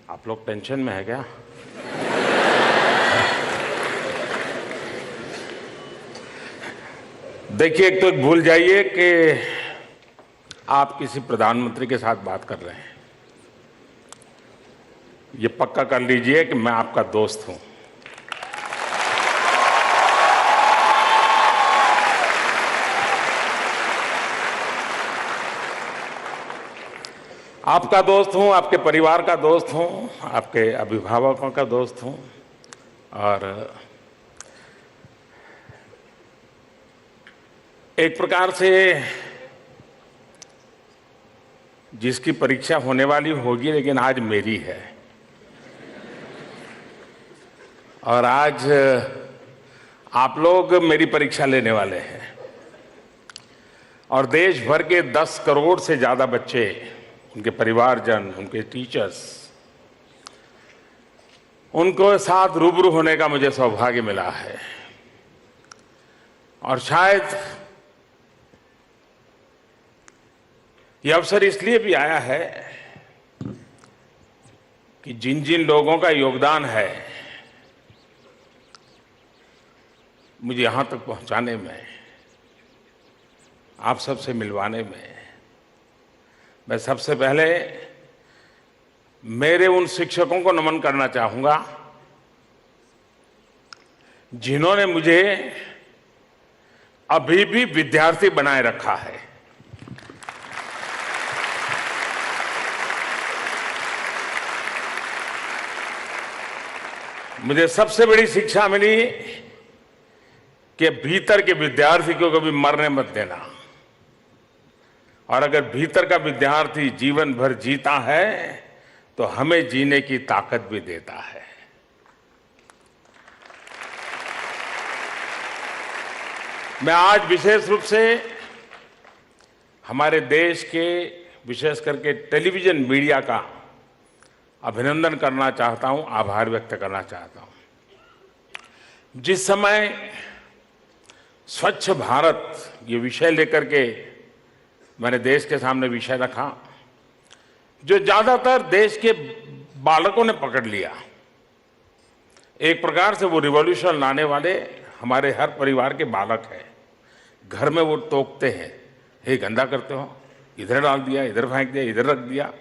आप लोग टेंशन में है क्या? देखिए, एक तो भूल जाइए कि आप किसी प्रधानमंत्री के साथ बात कर रहे हैं। ये पक्का कर लीजिए कि मैं आपका दोस्त हूं। आपका दोस्त हूं, आपके परिवार का दोस्त हूं, आपके अभिभावकों का दोस्त हूं और एक प्रकार से जिसकी परीक्षा होने वाली होगी, लेकिन आज मेरी है और आज आप लोग मेरी परीक्षा लेने वाले हैं और देश भर के 10 करोड़ से ज्यादा बच्चे, उनके परिवारजन, उनके टीचर्स, उनको साथ रूबरू होने का मुझे सौभाग्य मिला है। और शायद यह अवसर इसलिए भी आया है कि जिन जिन लोगों का योगदान है मुझे यहां तक पहुंचाने में, आप सबसे मिलवाने में, मैं सबसे पहले मेरे उन शिक्षकों को नमन करना चाहूंगा जिन्होंने मुझे अभी भी विद्यार्थी बनाए रखा है। मुझे सबसे बड़ी शिक्षा मिली कि भीतर के विद्यार्थी को कभी मरने मत देना, और अगर भीतर का विद्यार्थी जीवन भर जीता है तो हमें जीने की ताकत भी देता है। मैं आज विशेष रूप से हमारे देश के, विशेष करके टेलीविजन मीडिया का अभिनंदन करना चाहता हूं, आभार व्यक्त करना चाहता हूं। जिस समय स्वच्छ भारत ये विषय लेकर के मैंने देश के सामने विषय रखा, जो ज्यादातर देश के बालकों ने पकड़ लिया, एक प्रकार से वो रिवॉल्यूशन लाने वाले हमारे हर परिवार के बालक हैं। घर में वो टोकते हैं, हे गंदा करते हो, इधर डाल दिया, इधर फेंक दिया, इधर रख दिया।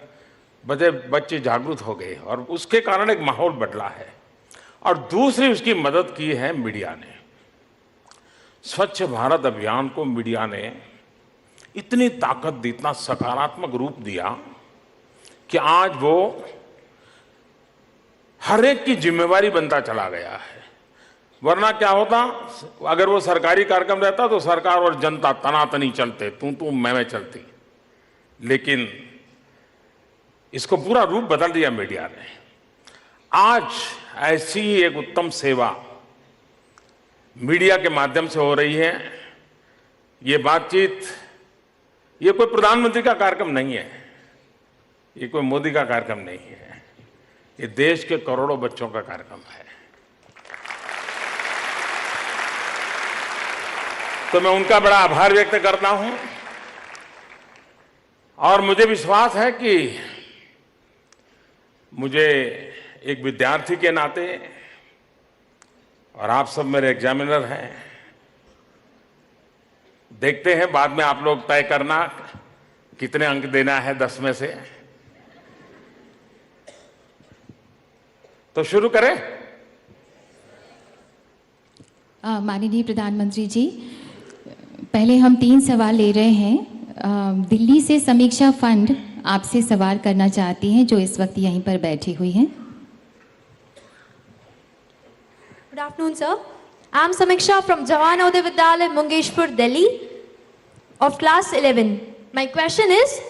बच्चे जागरूक हो गए और उसके कारण एक माहौल बदला है। और दूसरी उसकी मदद की है मीडिया ने। स्वच्छ भारत अभियान को मीडिया ने इतनी ताकत दी, इतना सकारात्मक रूप दिया कि आज वो हर एक की जिम्मेवारी बनता चला गया है। वरना क्या होता, अगर वो सरकारी कार्यक्रम रहता तो सरकार और जनता तनातनी चलते, तू मैं चलती। लेकिन इसको पूरा रूप बदल दिया मीडिया ने। आज ऐसी ही एक उत्तम सेवा मीडिया के माध्यम से हो रही है। ये बातचीत, ये कोई प्रधानमंत्री का कार्यक्रम नहीं है, ये कोई मोदी का कार्यक्रम नहीं है, ये देश के करोड़ों बच्चों का कार्यक्रम है। तो मैं उनका बड़ा आभार व्यक्त करता हूं और मुझे विश्वास है कि मुझे एक विद्यार्थी के नाते, और आप सब मेरे एग्जामिनर हैं, देखते हैं बाद में आप लोग तय करना कितने अंक देना है 10 में से। तो शुरू करें। माननीय प्रधानमंत्री जी, पहले हम 3 सवाल ले रहे हैं। दिल्ली से समीक्षा फंड आपसे सवाल करना चाहती हैं, जो इस वक्त यहीं पर बैठी हुई हैं। Good afternoon, sir. I'm Samiksha from Jawan Navodaya Vidyalaya, Mungeshpur, Delhi, of class 11. My question is,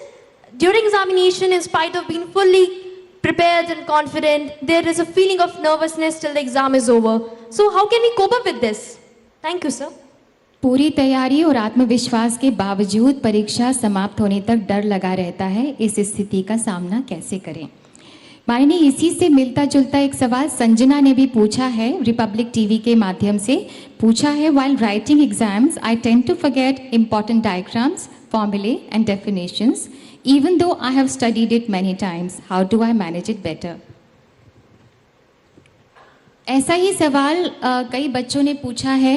during examination, in spite of being fully prepared and confident, there is a feeling of nervousness till the exam is over. So how can we cope up with this? Thank you, sir. पूरी तैयारी और आत्मविश्वास के बावजूद परीक्षा समाप्त होने तक डर लगा रहता है। इस स्थिति का सामना कैसे करें? माननीय, इसी से मिलता जुलता एक सवाल संजना ने भी पूछा है, रिपब्लिक टीवी के माध्यम से पूछा है। While writing exams I tend to forget important diagrams, फॉर्मूले and definitions, even though I have studied it many times. How do I manage it better? ऐसा ही सवाल कई बच्चों ने पूछा है।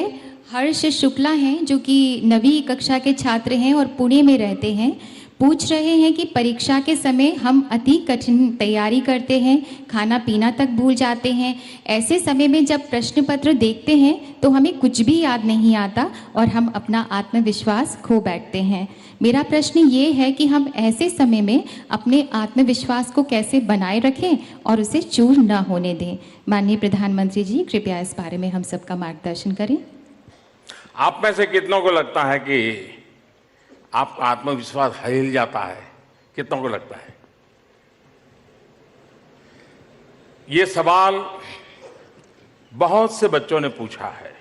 हर्ष शुक्ला हैं जो कि 9वीं कक्षा के छात्र हैं और पुणे में रहते हैं। पूछ रहे हैं कि परीक्षा के समय हम अति कठिन तैयारी करते हैं, खाना पीना तक भूल जाते हैं। ऐसे समय में जब प्रश्न पत्र देखते हैं तो हमें कुछ भी याद नहीं आता और हम अपना आत्मविश्वास खो बैठते हैं। मेरा प्रश्न ये है कि हम ऐसे समय में अपने आत्मविश्वास को कैसे बनाए रखें और उसे चूर न होने दें। माननीय प्रधानमंत्री जी, कृपया इस बारे में हम सबका मार्गदर्शन करें। आप में से कितनों को लगता है कि आपका आत्मविश्वास हिल जाता है? कितनों को लगता है? ये सवाल बहुत से बच्चों ने पूछा है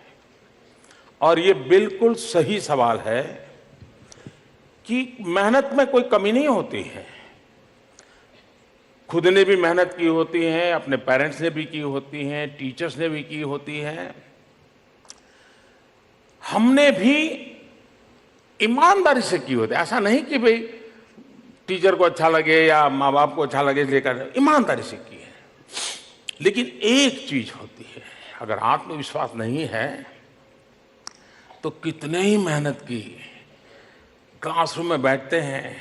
और ये बिल्कुल सही सवाल है कि मेहनत में कोई कमी नहीं होती है। खुद ने भी मेहनत की होती है, अपने पेरेंट्स ने भी की होती है, टीचर्स ने भी की होती है, हमने भी ईमानदारी से की होती है। ऐसा नहीं कि भाई टीचर को अच्छा लगे या माँ बाप को अच्छा लगे इसलिए कर, ईमानदारी से की है। लेकिन एक चीज होती है, अगर आत्मविश्वास नहीं है तो कितने ही मेहनत की, क्लासरूम में बैठते हैं,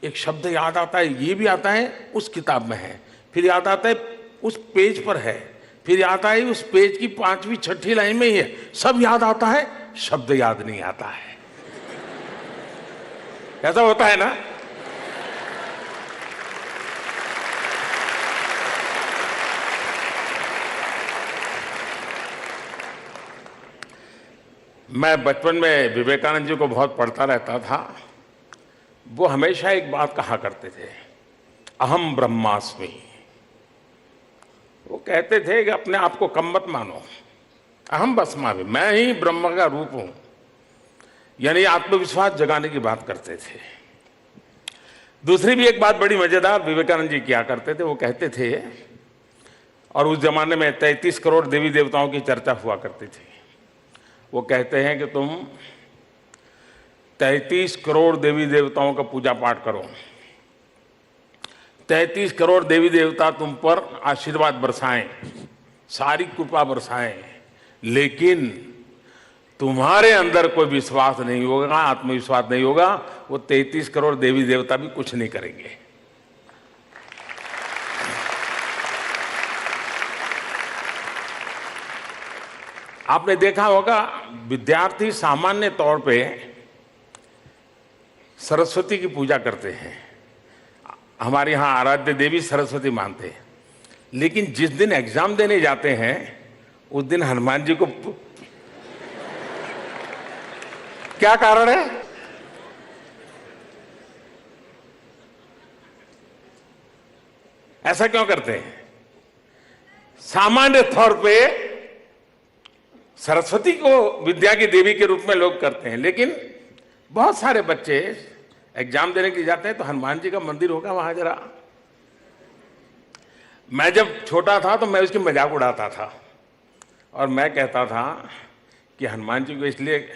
एक शब्द याद आता है, ये भी आता है उस किताब में है, फिर याद आता है उस पेज पर है, फिर याद आता है उस पेज की 5वीं 6ठी लाइन में ही है, सब याद आता है, शब्द याद नहीं आता है। ऐसा होता है ना? मैं बचपन में विवेकानंद जी को बहुत पढ़ता रहता था। वो हमेशा एक बात कहा करते थे, अहम ब्रह्मास्मि। वो कहते थे कि अपने आप को कम मत मानो, अहम ब्रह्मास्मि, मैं ही ब्रह्म का रूप हूं। यानी आत्मविश्वास जगाने की बात करते थे। दूसरी भी एक बात बड़ी मजेदार विवेकानंद जी किया करते थे। वो कहते थे, और उस जमाने में 33 करोड़ देवी देवताओं की चर्चा हुआ करती थी। वो कहते हैं कि तुम 33 करोड़ देवी देवताओं का पूजा पाठ करो, 33 करोड़ देवी देवता तुम पर आशीर्वाद बरसाएं, सारी कृपा बरसाएं, लेकिन तुम्हारे अंदर कोई विश्वास नहीं होगा, आत्मविश्वास नहीं होगा, वो 33 करोड़ देवी देवता भी कुछ नहीं करेंगे। आपने देखा होगा विद्यार्थी सामान्य तौर पे सरस्वती की पूजा करते हैं। हमारे यहाँ आराध्य देवी सरस्वती मानते हैं, लेकिन जिस दिन एग्जाम देने जाते हैं उस दिन हनुमान जी को, क्या कारण है? ऐसा क्यों करते हैं? सामान्य तौर पे सरस्वती को विद्या की देवी के रूप में लोग करते हैं, लेकिन बहुत सारे बच्चे एग्जाम देने के लिए जाते हैं तो हनुमान जी का मंदिर होगा वहां जरा। मैं जब छोटा था तो मैं उसकी मजाक उड़ाता था और मैं कहता था कि हनुमान जी को इसलिए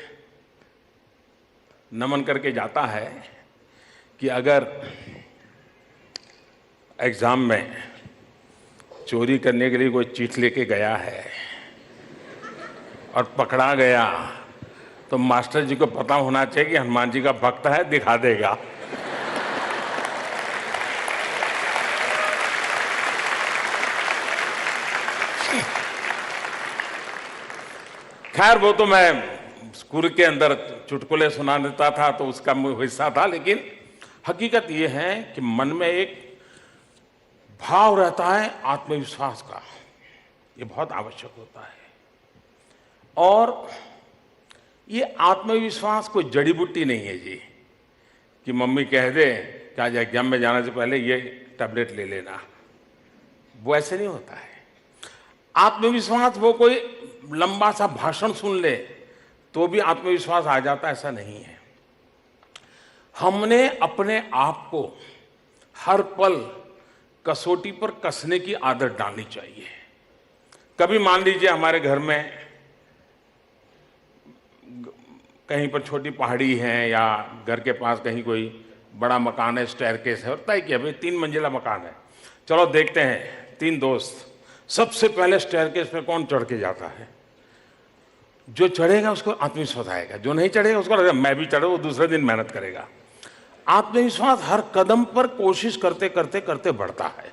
नमन करके जाता है कि अगर एग्जाम में चोरी करने के लिए कोई चीट लेके गया है और पकड़ा गया तो मास्टर जी को पता होना चाहिए कि हनुमान जी का भक्त है, दिखा देगा। खैर वो तो मैं स्कूल के अंदर चुटकुले सुना देता था तो उसका हिस्सा था, लेकिन हकीकत ये है कि मन में एक भाव रहता है आत्मविश्वास का, ये बहुत आवश्यक होता है। और ये आत्मविश्वास कोई जड़ी बूटी नहीं है जी कि मम्मी कह दे कि आज एग्जाम में जाने से पहले ये टैबलेट ले लेना, वो ऐसे नहीं होता है। आत्मविश्वास वो कोई लंबा सा भाषण सुन ले तो भी आत्मविश्वास आ जाता, ऐसा नहीं है। हमने अपने आप को हर पल कसौटी पर कसने की आदत डालनी चाहिए। कभी मान लीजिए हमारे घर में कहीं पर छोटी पहाड़ी है या घर के पास कहीं कोई बड़ा मकान है, स्टेयरकेस है और तय किया भाई 3 मंजिला मकान है, चलो देखते हैं। 3 दोस्त सबसे पहले स्टेयरकेस पे कौन चढ़ के जाता है? जो चढ़ेगा उसको आत्मविश्वास आएगा, जो नहीं चढ़ेगा उसको लगेगा मैं भी चढ़ूं, वो दूसरे दिन मेहनत करेगा। आत्मविश्वास हर कदम पर कोशिश करते करते करते बढ़ता है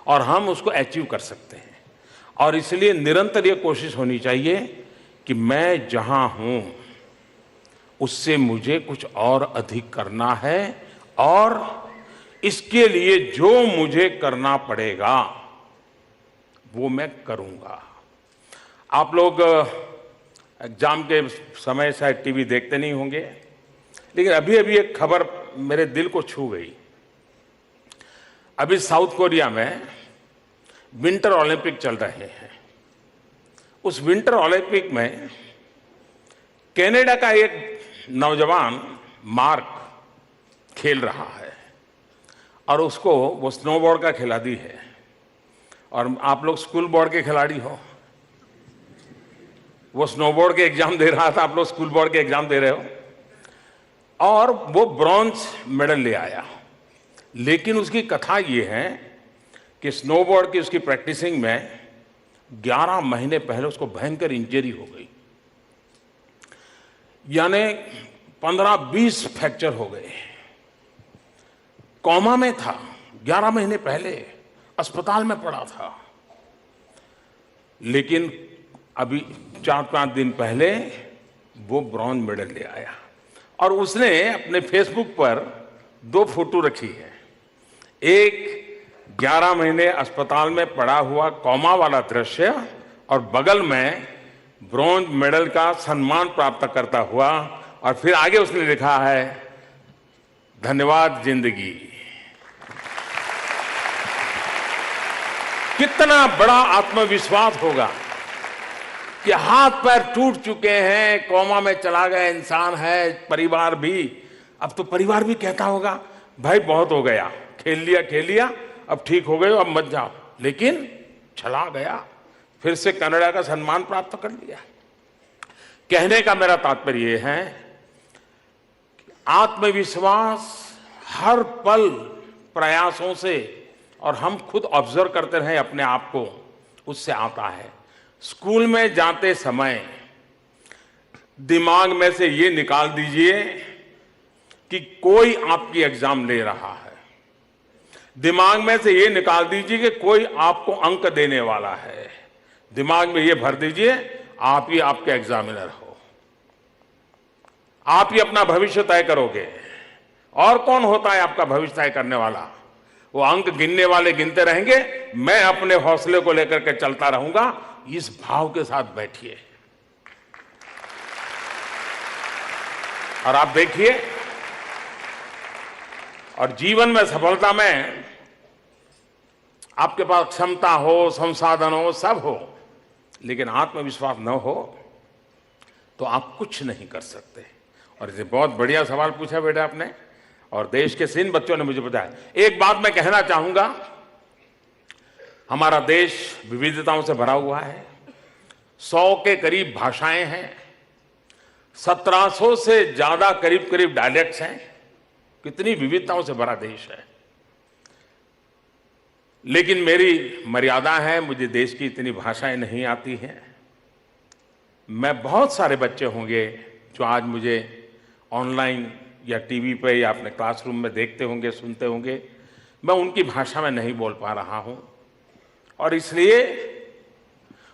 और हम उसको अचीव कर सकते हैं। और इसलिए निरंतर ये कोशिश होनी चाहिए कि मैं जहां हूं उससे मुझे कुछ और अधिक करना है और इसके लिए जो मुझे करना पड़ेगा वो मैं करूंगा। आप लोग एग्जाम के समय शायद टीवी देखते नहीं होंगे, लेकिन अभी अभी एक खबर मेरे दिल को छू गई। अभी साउथ कोरिया में विंटर ओलंपिक चल रहे हैं। उस विंटर ओलंपिक में कनाडा का एक नौजवान मार्क खेल रहा है और उसको वो स्नोबोर्ड का खिलाड़ी है। और आप लोग स्कूल बोर्ड के खिलाड़ी हो, वो स्नोबोर्ड के एग्जाम दे रहा था, आप लोग स्कूल बोर्ड के एग्जाम दे रहे हो, और वो ब्रॉन्ज मेडल ले आया। लेकिन उसकी कथा ये है कि स्नोबोर्ड की उसकी प्रैक्टिसिंग में 11 महीने पहले उसको भयंकर इंजरी हो गई, यानी 15-20 फ्रैक्चर हो गए, कोमा में था, 11 महीने पहले अस्पताल में पड़ा था। लेकिन अभी 4-5 दिन पहले वो ब्रॉन्ज मेडल ले आया और उसने अपने फेसबुक पर 2 फोटो रखी है। एक 11 महीने अस्पताल में पड़ा हुआ कोमा वाला दृश्य और बगल में ब्रॉन्ज मेडल का सम्मान प्राप्त करता हुआ, और फिर आगे उसने लिखा है धन्यवाद जिंदगी। कितना बड़ा आत्मविश्वास होगा कि हाथ पैर टूट चुके हैं, कोमा में चला गया इंसान है, परिवार भी, अब तो परिवार भी कहता होगा भाई बहुत हो गया, खेल लिया, अब ठीक हो गए, अब मत जाओ। लेकिन चला गया, फिर से कनाडा का सम्मान प्राप्त कर लिया। कहने का मेरा तात्पर्य यह है कि आत्मविश्वास हर पल प्रयासों से, और हम खुद ऑब्जर्व करते रहे अपने आप को, उससे आता है। स्कूल में जाते समय दिमाग में से ये निकाल दीजिए कि कोई आपकी एग्जाम ले रहा है, दिमाग में से ये निकाल दीजिए कि कोई आपको अंक देने वाला है, दिमाग में ये भर दीजिए आप ही आपके एग्जामिनर हो, आप ही अपना भविष्य तय करोगे। और कौन होता है आपका भविष्य तय करने वाला? वो अंक गिनने वाले गिनते रहेंगे, मैं अपने हौसले को लेकर के चलता रहूंगा। इस भाव के साथ बैठिए और आप देखिए, और जीवन में सफलता में आपके पास क्षमता हो, संसाधन हो, सब हो, लेकिन आत्मविश्वास न हो तो आप कुछ नहीं कर सकते। और इसे बहुत बढ़िया सवाल पूछा बेटा आपने, और देश के सिन बच्चों ने मुझे बताया। एक बात मैं कहना चाहूंगा, हमारा देश विविधताओं से भरा हुआ है, 100 के करीब भाषाएं हैं, 1700 से ज्यादा करीब डायलेक्ट्स हैं। कितनी विविधताओं से भरा देश है। लेकिन मेरी मर्यादा है, मुझे देश की इतनी भाषाएं नहीं आती हैं। मैं बहुत सारे बच्चे होंगे जो आज मुझे ऑनलाइन या टीवी पे या अपने क्लासरूम में देखते होंगे, सुनते होंगे, मैं उनकी भाषा में नहीं बोल पा रहा हूं। और इसलिए,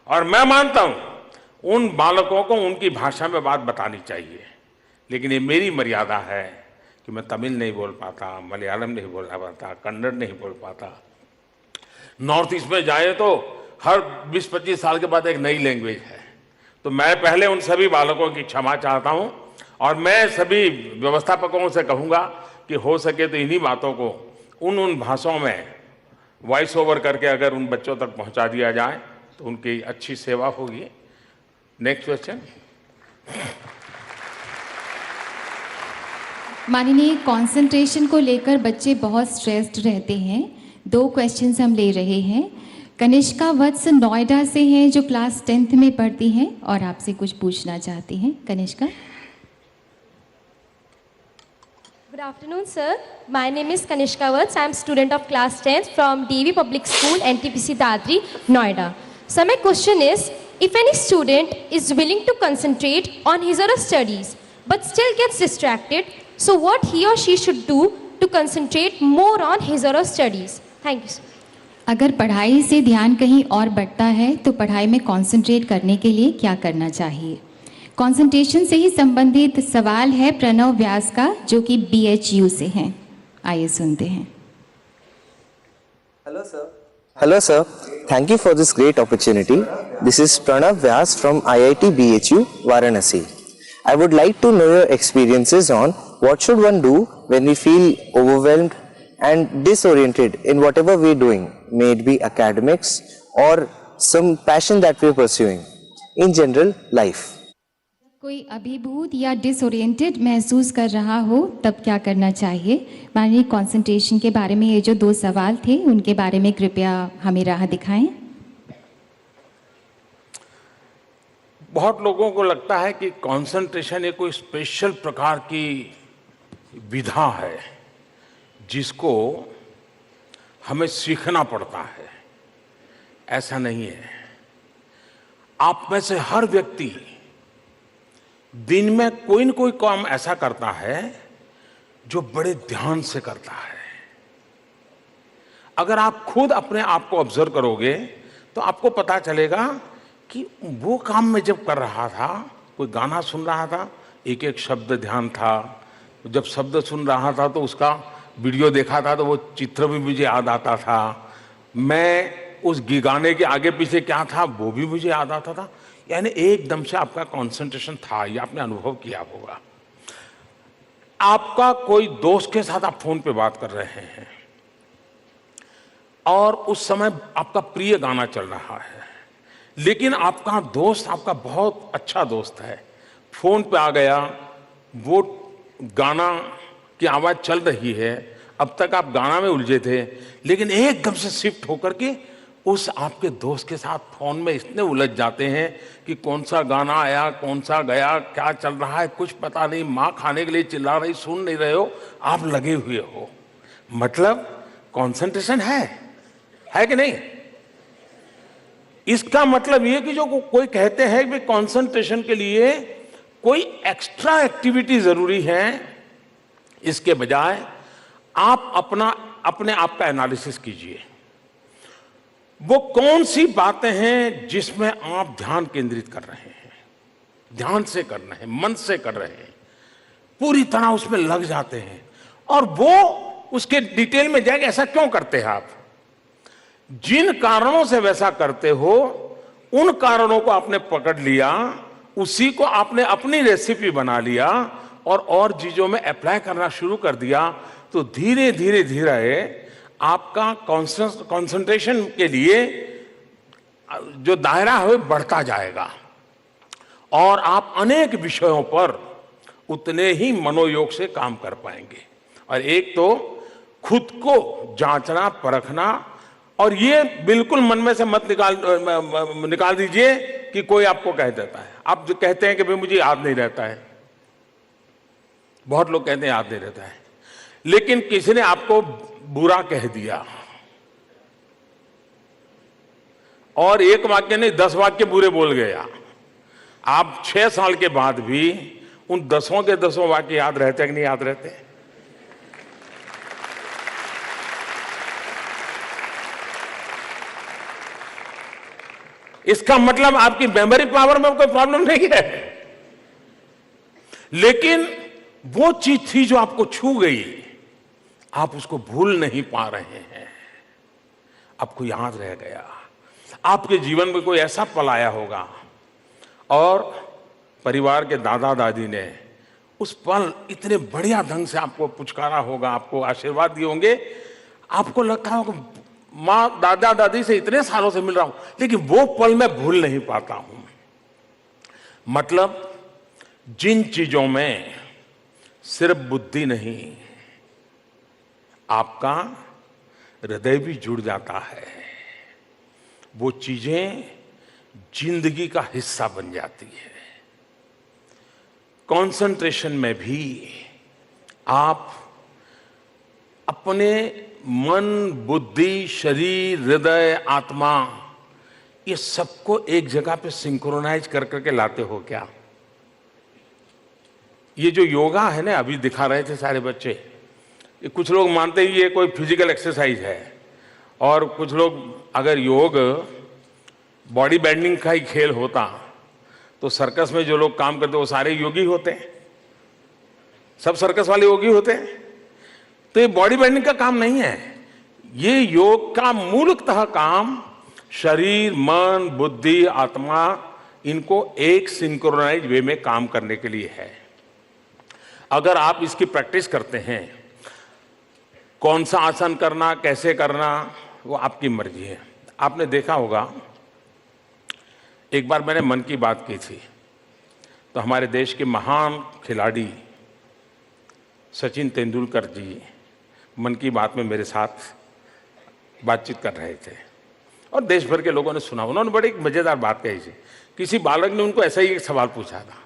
और मैं मानता हूं उन बालकों को उनकी भाषा में बात बतानी चाहिए, लेकिन ये मेरी मर्यादा है कि मैं तमिल नहीं बोल पाता, मलयालम नहीं बोल पाता, कन्नड़ नहीं बोल पाता। नॉर्थ ईस्ट में जाए तो हर 20-25 साल के बाद एक नई लैंग्वेज है। तो मैं पहले उन सभी बालकों की क्षमा चाहता हूं, और मैं सभी व्यवस्थापकों से कहूंगा कि हो सके तो इन्हीं बातों को उन भाषाओं में वॉइस ओवर करके अगर उन बच्चों तक पहुंचा दिया जाए तो उनकी अच्छी सेवा होगी। Next question. माननीय, कंसंट्रेशन को लेकर बच्चे बहुत स्ट्रेस्ड रहते हैं। 2 क्वेश्चंस हम ले रहे हैं। कनिष्का वत्स नोएडा से हैं, जो क्लास 10th में पढ़ती हैं और आपसे कुछ पूछना चाहती हैं। Kanishka. Good afternoon, sir. My name is Kanishka Vats. I am student of class 10th from DV Public School, NTPC Dadri, Noida. So my question is, if any student is willing to concentrate on his or her studies but still gets distracted, so what he or she should do to concentrate more on his or her studies? Thank you, sir. अगर पढ़ाई से ध्यान कहीं और बढ़ता है तो पढ़ाई में कंसंट्रेट करने के लिए क्या करना चाहिए? कंसंट्रेशन से ही संबंधित सवाल है प्रणव व्यास का, जो कि BHU से हैं। आइए सुनते हैं। Hello sir, thank you for this great opportunity. This is Pranav Vyas from IIT BHU, Varanasi. I would like to know your experiences on what should one do when we feel overwhelmed and disoriented in whatever we're doing, may it be academics or some passion that we're pursuing. In general, life. कोई अभिभूत या disoriented महसूस कर रहा हो तब क्या करना चाहिए? माननीय, कंसंट्रेशन के बारे में ये जो 2 सवाल थे उनके बारे में कृपया हमें राह दिखाएं। बहुत लोगों को लगता है कि कंसंट्रेशन एक कोई स्पेशल प्रकार की विधा है जिसको हमें सीखना पड़ता है। ऐसा नहीं है। आप में से हर व्यक्ति दिन में कोई न कोई काम ऐसा करता है जो बड़े ध्यान से करता है। अगर आप खुद अपने आप को ऑब्जर्व करोगे तो आपको पता चलेगा कि वो काम मैं जब कर रहा था, कोई गाना सुन रहा था, एक एक शब्द ध्यान था। जब शब्द सुन रहा था तो उसका वीडियो देखा था तो वो चित्र भी मुझे याद आता था। मैं उस गाने के आगे पीछे क्या था वो भी मुझे याद आता था। यानी एकदम से आपका कंसंट्रेशन था, ये आपने अनुभव किया होगा। आपका कोई दोस्त के साथ आप फोन पे बात कर रहे हैं और उस समय आपका प्रिय गाना चल रहा है, लेकिन आपका दोस्त आपका बहुत अच्छा दोस्त है, फोन पे आ गया, वो गाना की आवाज चल रही है, अब तक आप गाना में उलझे थे, लेकिन एकदम से शिफ्ट होकर के उस आपके दोस्त के साथ फोन में इतने उलझ जाते हैं कि कौन सा गाना आया, कौन सा गया, क्या चल रहा है कुछ पता नहीं। माँ खाने के लिए चिल्ला रही, सुन नहीं रहे हो, आप लगे हुए हो। मतलब कंसंट्रेशन है कि नहीं? इसका मतलब ये कि जो कोई कहते हैं कि कंसंट्रेशन के लिए कोई एक्स्ट्रा एक्टिविटी जरूरी है, इसके बजाय आप अपने आप का एनालिसिस कीजिए। वो कौन सी बातें हैं जिसमें आप ध्यान केंद्रित कर रहे हैं, ध्यान से कर रहे हैं, मन से कर रहे हैं, पूरी तरह उसमें लग जाते हैं, और वो उसके डिटेल में जाएगा ऐसा क्यों करते हैं आप। जिन कारणों से वैसा करते हो उन कारणों को आपने पकड़ लिया, उसी को आपने अपनी रेसिपी बना लिया और चीजों में अप्लाई करना शुरू कर दिया, तो धीरे धीरे आपका कंसंट्रेशन के लिए जो दायरा है बढ़ता जाएगा और आप अनेक विषयों पर उतने ही मनोयोग से काम कर पाएंगे। और एक तो खुद को जांचना परखना, और ये बिल्कुल मन में से मत निकाल दीजिए कि कोई आपको कह देता है। आप जो कहते हैं कि भाई मुझे याद नहीं रहता है, बहुत लोग कहते हैं याद नहीं रहता है, लेकिन किसी ने आपको बुरा कह दिया और एक वाक्य नहीं 10 वाक्य बुरे बोल गया, आप 6 साल के बाद भी उन 10 के 10 वाक्य याद रहते हैं कि नहीं याद रहते? इसका मतलब आपकी मेमोरी पावर में कोई प्रॉब्लम नहीं है, लेकिन वो चीज थी जो आपको छू गई, आप उसको भूल नहीं पा रहे हैं, आपको याद रह गया। आपके जीवन में कोई ऐसा पल आया होगा और परिवार के दादा दादी ने उस पल इतने बढ़िया ढंग से आपको पुचकारा होगा, आपको आशीर्वाद दिए होंगे, आपको लगता होगा माँ दादा दादी से इतने सालों से मिल रहा हूं, लेकिन वो पल मैं भूल नहीं पाता हूं। मतलब जिन चीजों में सिर्फ बुद्धि नहीं, आपका हृदय भी जुड़ जाता है, वो चीजें जिंदगी का हिस्सा बन जाती है। कंसंट्रेशन में भी आप अपने मन, बुद्धि, शरीर, हृदय, आत्मा, ये सबको एक जगह पे सिंक्रोनाइज कर करके लाते हो क्या? ये जो योगा है ना, अभी दिखा रहे थे सारे बच्चे, ये कुछ लोग मानते हैं ये कोई फिजिकल एक्सरसाइज है, और कुछ लोग अगर योग बॉडी बैंडिंग का ही खेल होता तो सर्कस में जो लोग काम करते वो सारे योगी होते हैं, सब सर्कस वाले योगी होते हैं। तो ये बॉडी बैंडिंग का काम नहीं है, ये योग का मूलतः काम शरीर, मन, बुद्धि, आत्मा, इनको एक सिंक्रोनाइज वे में काम करने के लिए है। अगर आप इसकी प्रैक्टिस करते हैं, कौन सा आसन करना, कैसे करना, वो आपकी मर्जी है। आपने देखा होगा, एक बार मैंने मन की बात की थी तो हमारे देश के महान खिलाड़ी सचिन तेंदुलकर जी मन की बात में मेरे साथ बातचीत कर रहे थे और देश भर के लोगों ने सुना। उन्होंने बड़ी एक मजेदार बात कही थी। किसी बालक ने उनको ऐसा ही एक सवाल पूछा था,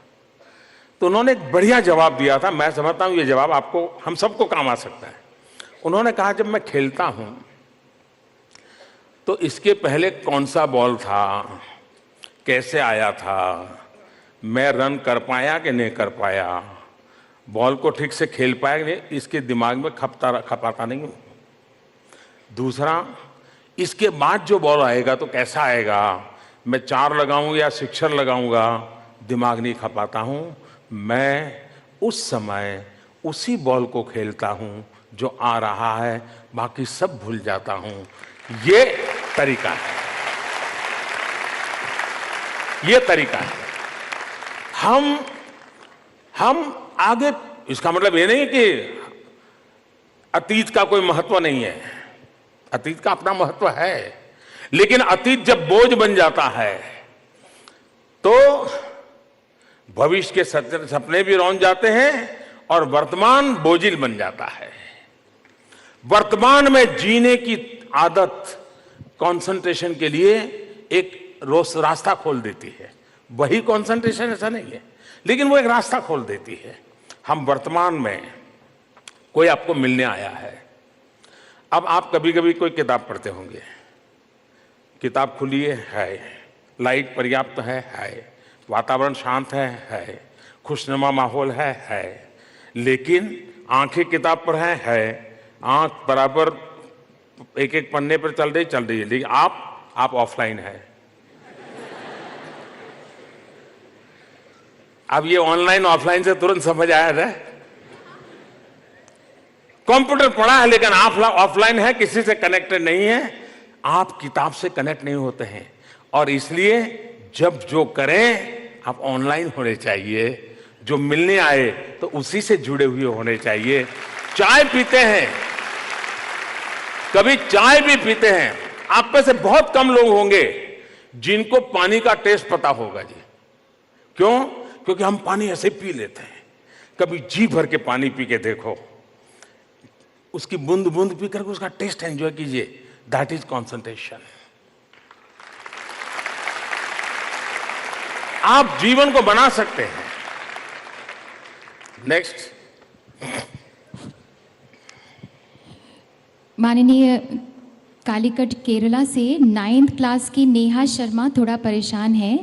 तो उन्होंने एक बढ़िया जवाब दिया था। मैं समझता हूं ये जवाब आपको, हम सबको काम आ सकता है। उन्होंने कहा, जब मैं खेलता हूं तो इसके पहले कौन सा बॉल था, कैसे आया था, मैं रन कर पाया कि नहीं कर पाया, बॉल को ठीक से खेल पाया कि नहीं, इसके दिमाग में खपाता नहीं हूं। दूसरा, इसके बाद जो बॉल आएगा तो कैसा आएगा, मैं 4 लगाऊंगा या सिक्सर लगाऊंगा, दिमाग नहीं खपाता हूं। मैं उस समय उसी बॉल को खेलता हूं जो आ रहा है, बाकी सब भूल जाता हूं। ये तरीका है, ये तरीका है। हम आगे, इसका मतलब ये नहीं कि अतीत का कोई महत्व नहीं है, अतीत का अपना महत्व है, लेकिन अतीत जब बोझ बन जाता है तो भविष्य के सपने भी रौंद जाते हैं और वर्तमान बोझिल बन जाता है। वर्तमान में जीने की आदत कंसंट्रेशन के लिए एक रास्ता खोल देती है। वही कंसंट्रेशन ऐसा नहीं है, लेकिन वो एक रास्ता खोल देती है। हम वर्तमान में, कोई आपको मिलने आया है, अब आप कभी कभी कोई किताब पढ़ते होंगे, किताब खुली है, लाइट पर्याप्त है, वातावरण शांत है, खुशनुमा माहौल है, लेकिन आंखें किताब पर है, आंख बराबर एक एक पन्ने पर चल रही है, लेकिन आप ऑफलाइन है। अब ये ऑनलाइन ऑफलाइन से तुरंत समझ आया है। कंप्यूटर पड़ा है लेकिन ऑफलाइन है, किसी से कनेक्टेड नहीं है, आप किताब से कनेक्ट नहीं होते हैं। और इसलिए जब जो करें आप ऑनलाइन होने चाहिए, जो मिलने आए तो उसी से जुड़े हुए होने चाहिए। चाय पीते हैं, कभी चाय भी पीते हैं, आप में से बहुत कम लोग होंगे जिनको पानी का टेस्ट पता होगा जी। क्यों? क्योंकि हम पानी ऐसे पी लेते हैं। कभी जी भर के पानी पी के देखो, उसकी बूंद बूंद पी करके उसका टेस्ट एंजॉय कीजिए। That is concentration. आप जीवन को बना सकते हैं। नेक्स्ट। माननीय कालीकट केरला से 9th क्लास की नेहा शर्मा थोड़ा परेशान है।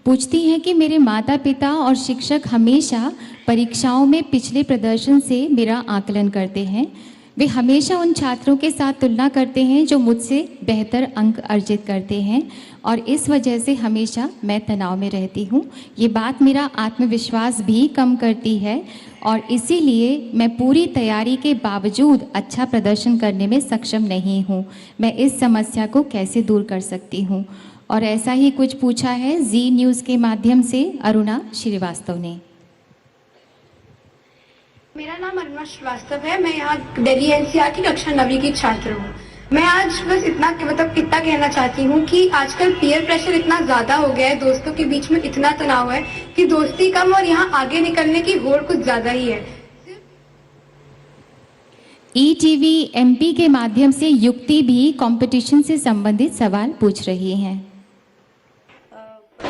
पूछती हैं कि मेरे माता पिता और शिक्षक हमेशा परीक्षाओं में पिछले प्रदर्शन से मेरा आकलन करते हैं। वे हमेशा उन छात्रों के साथ तुलना करते हैं जो मुझसे बेहतर अंक अर्जित करते हैं और इस वजह से हमेशा मैं तनाव में रहती हूँ। ये बात मेरा आत्मविश्वास भी कम करती है और इसीलिए मैं पूरी तैयारी के बावजूद अच्छा प्रदर्शन करने में सक्षम नहीं हूँ। मैं इस समस्या को कैसे दूर कर सकती हूँ? और ऐसा ही कुछ पूछा है जी न्यूज़ के माध्यम से अरुणा श्रीवास्तव ने। मेरा नाम अरुणा श्रीवास्तव है। मैं यहाँ दिल्ली एनसीआर की कक्षा 9वीं की छात्र हूँ। मैं आज बस इतना कहना चाहती हूँ कि आजकल पीयर प्रेशर इतना ज्यादा हो गया है, दोस्तों के बीच में इतना तनाव है कि दोस्ती कम और यहाँ आगे निकलने की होड़ कुछ ज्यादा ही है। ETV MP के माध्यम से युक्ति भी कंपटीशन से संबंधित सवाल पूछ रही हैं।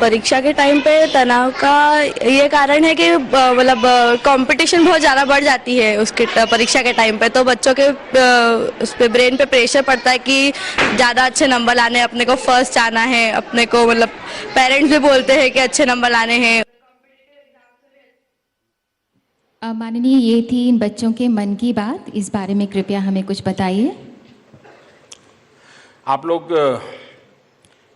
परीक्षा के टाइम पे तनाव का ये कारण है कि मतलब कंपटीशन बहुत ज़्यादा बढ़ जाती है उसके परीक्षा के टाइम पे, तो बच्चों के उस पे ब्रेन पे प्रेशर पड़ता है कि ज़्यादा अच्छे नंबर लाने, अपने को फर्स्ट आना है, अपने को मतलब पेरेंट्स भी बोलते हैं कि अच्छे नंबर लाने हैं। माननीय, ये थी इन बच्चों के मन की बात। इस बारे में कृपया हमें कुछ बताइए। आप लोग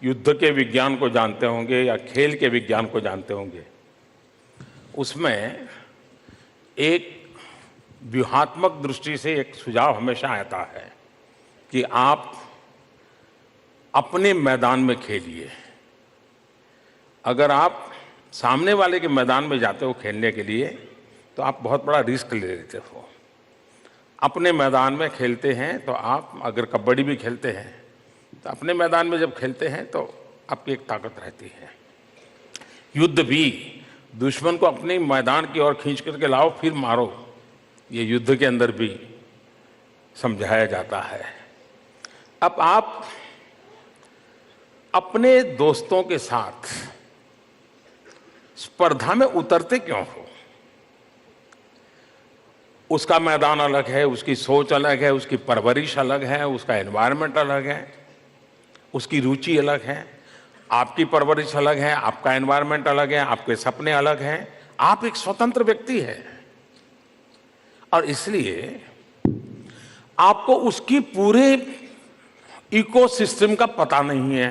युद्ध के विज्ञान को जानते होंगे या खेल के विज्ञान को जानते होंगे। उसमें एक व्यूहात्मक दृष्टि से एक सुझाव हमेशा आता है कि आप अपने मैदान में खेलिए। अगर आप सामने वाले के मैदान में जाते हो खेलने के लिए तो आप बहुत बड़ा रिस्क ले लेते हो। अपने मैदान में खेलते हैं तो आप, अगर कबड्डी भी खेलते हैं तो अपने मैदान में जब खेलते हैं तो आपकी एक ताकत रहती है। युद्ध भी दुश्मन को अपने मैदान की ओर खींच करके लाओ फिर मारो, ये युद्ध के अंदर भी समझाया जाता है। अब आप अपने दोस्तों के साथ स्पर्धा में उतरते क्यों हो? उसका मैदान अलग है, उसकी सोच अलग है, उसकी परवरिश अलग है, उसका एनवायरनमेंट अलग है, उसकी रुचि अलग है, आपकी परवरिश अलग है, आपका एनवायरनमेंट अलग है, आपके सपने अलग हैं। आप एक स्वतंत्र व्यक्ति हैं और इसलिए आपको उसकी पूरे इकोसिस्टम का पता नहीं है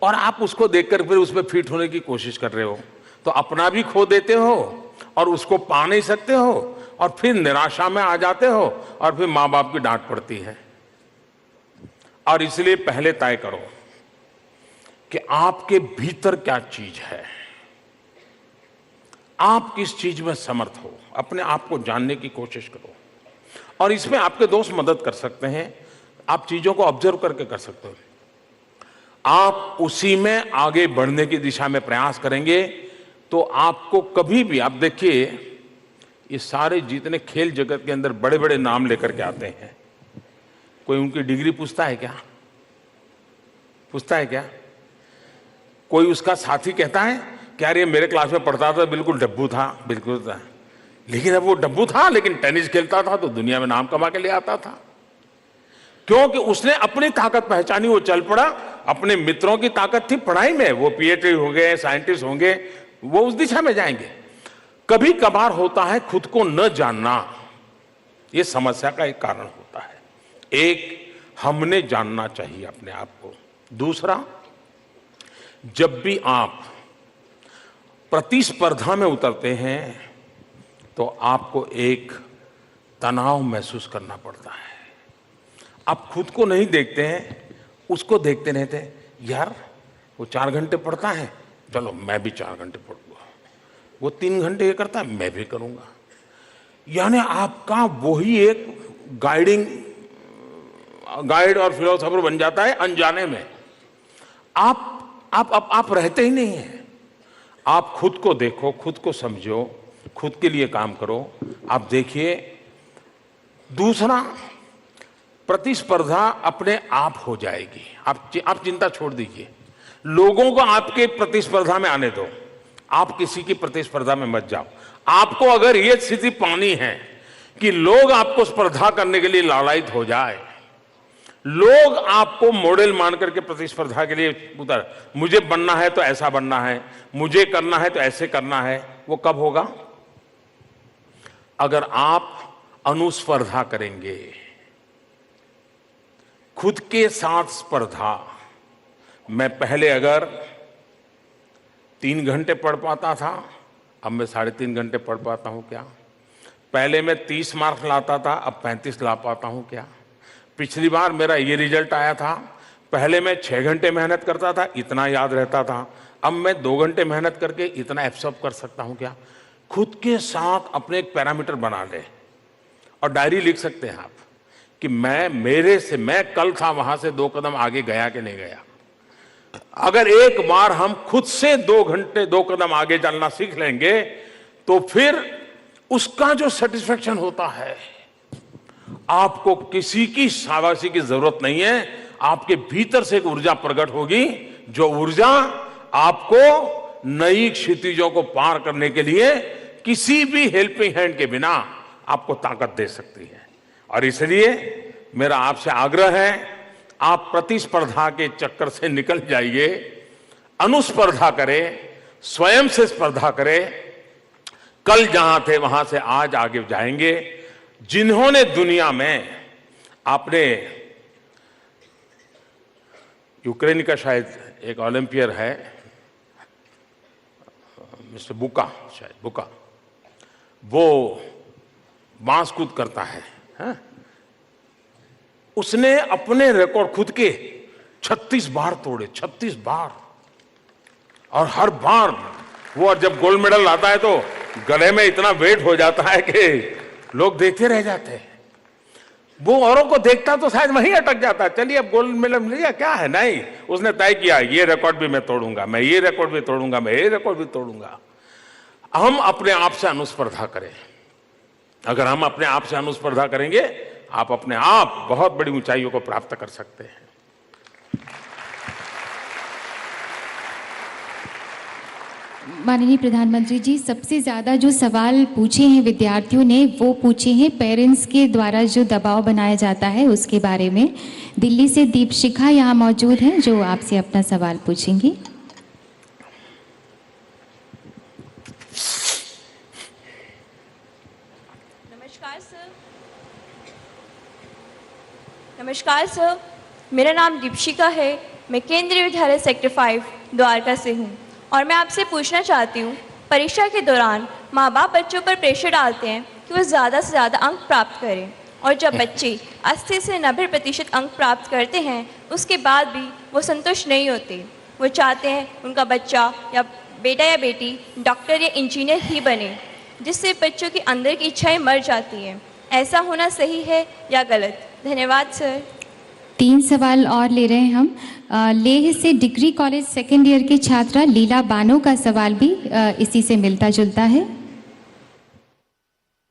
और आप उसको देखकर फिर उसमें फिट होने की कोशिश कर रहे हो, तो अपना भी खो देते हो और उसको पा नहीं सकते हो और फिर निराशा में आ जाते हो और फिर माँ बाप की डांट पड़ती है। और इसलिए पहले तय करो कि आपके भीतर क्या चीज है, आप किस चीज में समर्थ हो। अपने आप को जानने की कोशिश करो और इसमें आपके दोस्त मदद कर सकते हैं। आप चीजों को ऑब्जर्व करके कर सकते हो। आप उसी में आगे बढ़ने की दिशा में प्रयास करेंगे तो आपको कभी भी, आप देखिए ये सारे जितने खेल जगत के अंदर बड़े बड़े नाम लेकर के आते हैं, कोई उनकी डिग्री पूछता है क्या? पूछता है क्या? कोई उसका साथी कहता है कि यार ये मेरे क्लास में पढ़ता था, बिल्कुल डब्बू था, बिल्कुल था, लेकिन अब वो डब्बू था लेकिन टेनिस खेलता था तो दुनिया में नाम कमा के ले आता था। क्योंकि उसने अपनी ताकत पहचानी, वो चल पड़ा। अपने मित्रों की ताकत थी पढ़ाई में, वो पीएचडी हो गए, साइंटिस्ट होंगे, वो उस दिशा में जाएंगे। कभी कभार होता है खुद को न जानना, ये समस्या का एक कारण होता है। एक, हमने जानना चाहिए अपने आप को। दूसरा, जब भी आप प्रतिस्पर्धा में उतरते हैं तो आपको एक तनाव महसूस करना पड़ता है। आप खुद को नहीं देखते हैं, उसको देखते रहते हैं। यार वो 4 घंटे पढ़ता है, चलो मैं भी 4 घंटे पढ़ूंगा। वो 3 घंटे ये करता है, मैं भी करूंगा। यानी आपका वही एक गाइड और फिलोसोफर बन जाता है अनजाने में। आप रहते ही नहीं हैं। आप खुद को देखो, खुद को समझो, खुद के लिए काम करो। आप देखिए, दूसरा, प्रतिस्पर्धा अपने आप हो जाएगी। आप चिंता छोड़ दीजिए, लोगों को आपके प्रतिस्पर्धा में आने दो, आप किसी की प्रतिस्पर्धा में मत जाओ। आपको अगर ये स्थिति पानी है कि लोग आपको स्पर्धा करने के लिए लालायित हो जाए, लोग आपको मॉडल मान करके प्रतिस्पर्धा के लिए उतर, मुझे बनना है तो ऐसा बनना है, मुझे करना है तो ऐसे करना है, वो कब होगा? अगर आप अनुस्पर्धा करेंगे, खुद के साथ स्पर्धा। मैं पहले अगर 3 घंटे पढ़ पाता था, अब मैं 3.5 घंटे पढ़ पाता हूं क्या? पहले मैं 30 मार्क्स लाता था, अब 35 ला पाता हूं क्या? पिछली बार मेरा ये रिजल्ट आया था, पहले मैं 6 घंटे मेहनत करता था, इतना याद रहता था, अब मैं 2 घंटे मेहनत करके इतना एब्सॉर्ब कर सकता हूं क्या? खुद के साथ अपने एक पैरामीटर बना ले और डायरी लिख सकते हैं आप कि मैं कल था वहां से 2 कदम आगे गया कि नहीं गया। अगर एक बार हम खुद से 2 कदम आगे चलना सीख लेंगे तो फिर उसका जो सेटिस्फेक्शन होता है, आपको किसी की शाबाशी की जरूरत नहीं है। आपके भीतर से एक ऊर्जा प्रकट होगी, जो ऊर्जा आपको नई क्षितिजों को पार करने के लिए किसी भी हेल्पिंग हैंड के बिना आपको ताकत दे सकती है। और इसलिए मेरा आपसे आग्रह है, आप प्रतिस्पर्धा के चक्कर से निकल जाइए, अनुस्पर्धा करें, स्वयं से स्पर्धा करें। कल जहां थे वहां से आज आगे जाएंगे। जिन्होंने दुनिया में, आपने यूक्रेन का शायद एक ओलंपियर है, मिस्टर बुका, शायद बुका, वो बांस कूद करता है, हाँ? उसने अपने रिकॉर्ड खुद के 36 बार तोड़े, 36 बार। और हर बार वो जब गोल्ड मेडल लाता है तो गले में इतना वेट हो जाता है कि लोग देखते रह जाते हैं। वो औरों को देखता तो शायद वहीं अटक जाता है, चलिए अब गोल्ड मेडल मिल गया, क्या है। नहीं, उसने तय किया ये रिकॉर्ड भी मैं तोड़ूंगा, मैं ये रिकॉर्ड भी तोड़ूंगा, मैं ये रिकॉर्ड भी तोड़ूंगा। हम अपने आप से अनुस्पर्धा करें। अगर हम अपने आप से अनुस्पर्धा करेंगे, आप अपने आप बहुत बड़ी ऊंचाइयों को प्राप्त कर सकते हैं। माननीय प्रधानमंत्री जी, सबसे ज़्यादा जो सवाल पूछे हैं विद्यार्थियों ने, वो पूछे हैं पेरेंट्स के द्वारा जो दबाव बनाया जाता है उसके बारे में। दिल्ली से दीपशिखा यहाँ मौजूद हैं जो आपसे अपना सवाल पूछेंगी। नमस्कार सर, मेरा नाम दीपशिका है। मैं केंद्रीय विद्यालय सेक्टर 5 द्वारका से हूँ और मैं आपसे पूछना चाहती हूँ, परीक्षा के दौरान माँ बाप बच्चों पर प्रेशर डालते हैं कि वो ज़्यादा से ज़्यादा अंक प्राप्त करें, और जब बच्चे 80 से 90% अंक प्राप्त करते हैं उसके बाद भी वो संतुष्ट नहीं होते। वो चाहते हैं उनका बच्चा या बेटा या बेटी डॉक्टर या इंजीनियर ही बने, जिससे बच्चों के अंदर की इच्छाएं मर जाती हैं। ऐसा होना सही है या गलत? धन्यवाद सर। 3 सवाल और ले रहे हैं हम। लेह से डिग्री कॉलेज सेकेंड ईयर की छात्रा लीला बानो का सवाल भी इसी से मिलता जुलता है।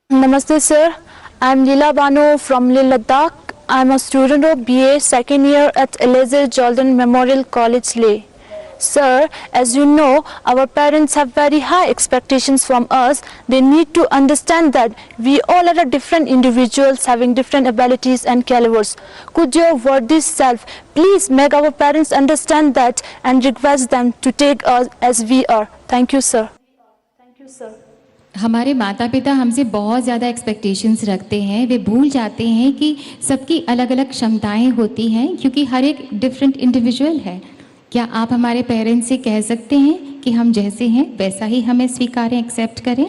नमस्ते sir, I am Leela Bano from Leh Ladakh. I am a student of BA second year at Eliezer Jordan Memorial College, Leh. Sir, as you know, our parents have very high expectations from us. They need to understand that we all are different individuals having different abilities and calibers. Could your worthy self please make our parents understand that and request them to take us as we are? Thank you, sir. Thank you, sir. हमारे माता पिता हमसे बहुत ज़्यादा expectations रखते हैं। वे भूल जाते हैं कि सबकी अलग अलग क्षमताएं होती हैं, क्योंकि हर एक डिफरेंट इंडिविजुअल है। क्या आप हमारे पेरेंट्स से कह सकते हैं कि हम जैसे हैं वैसा ही हमें स्वीकारें, एक्सेप्ट करें?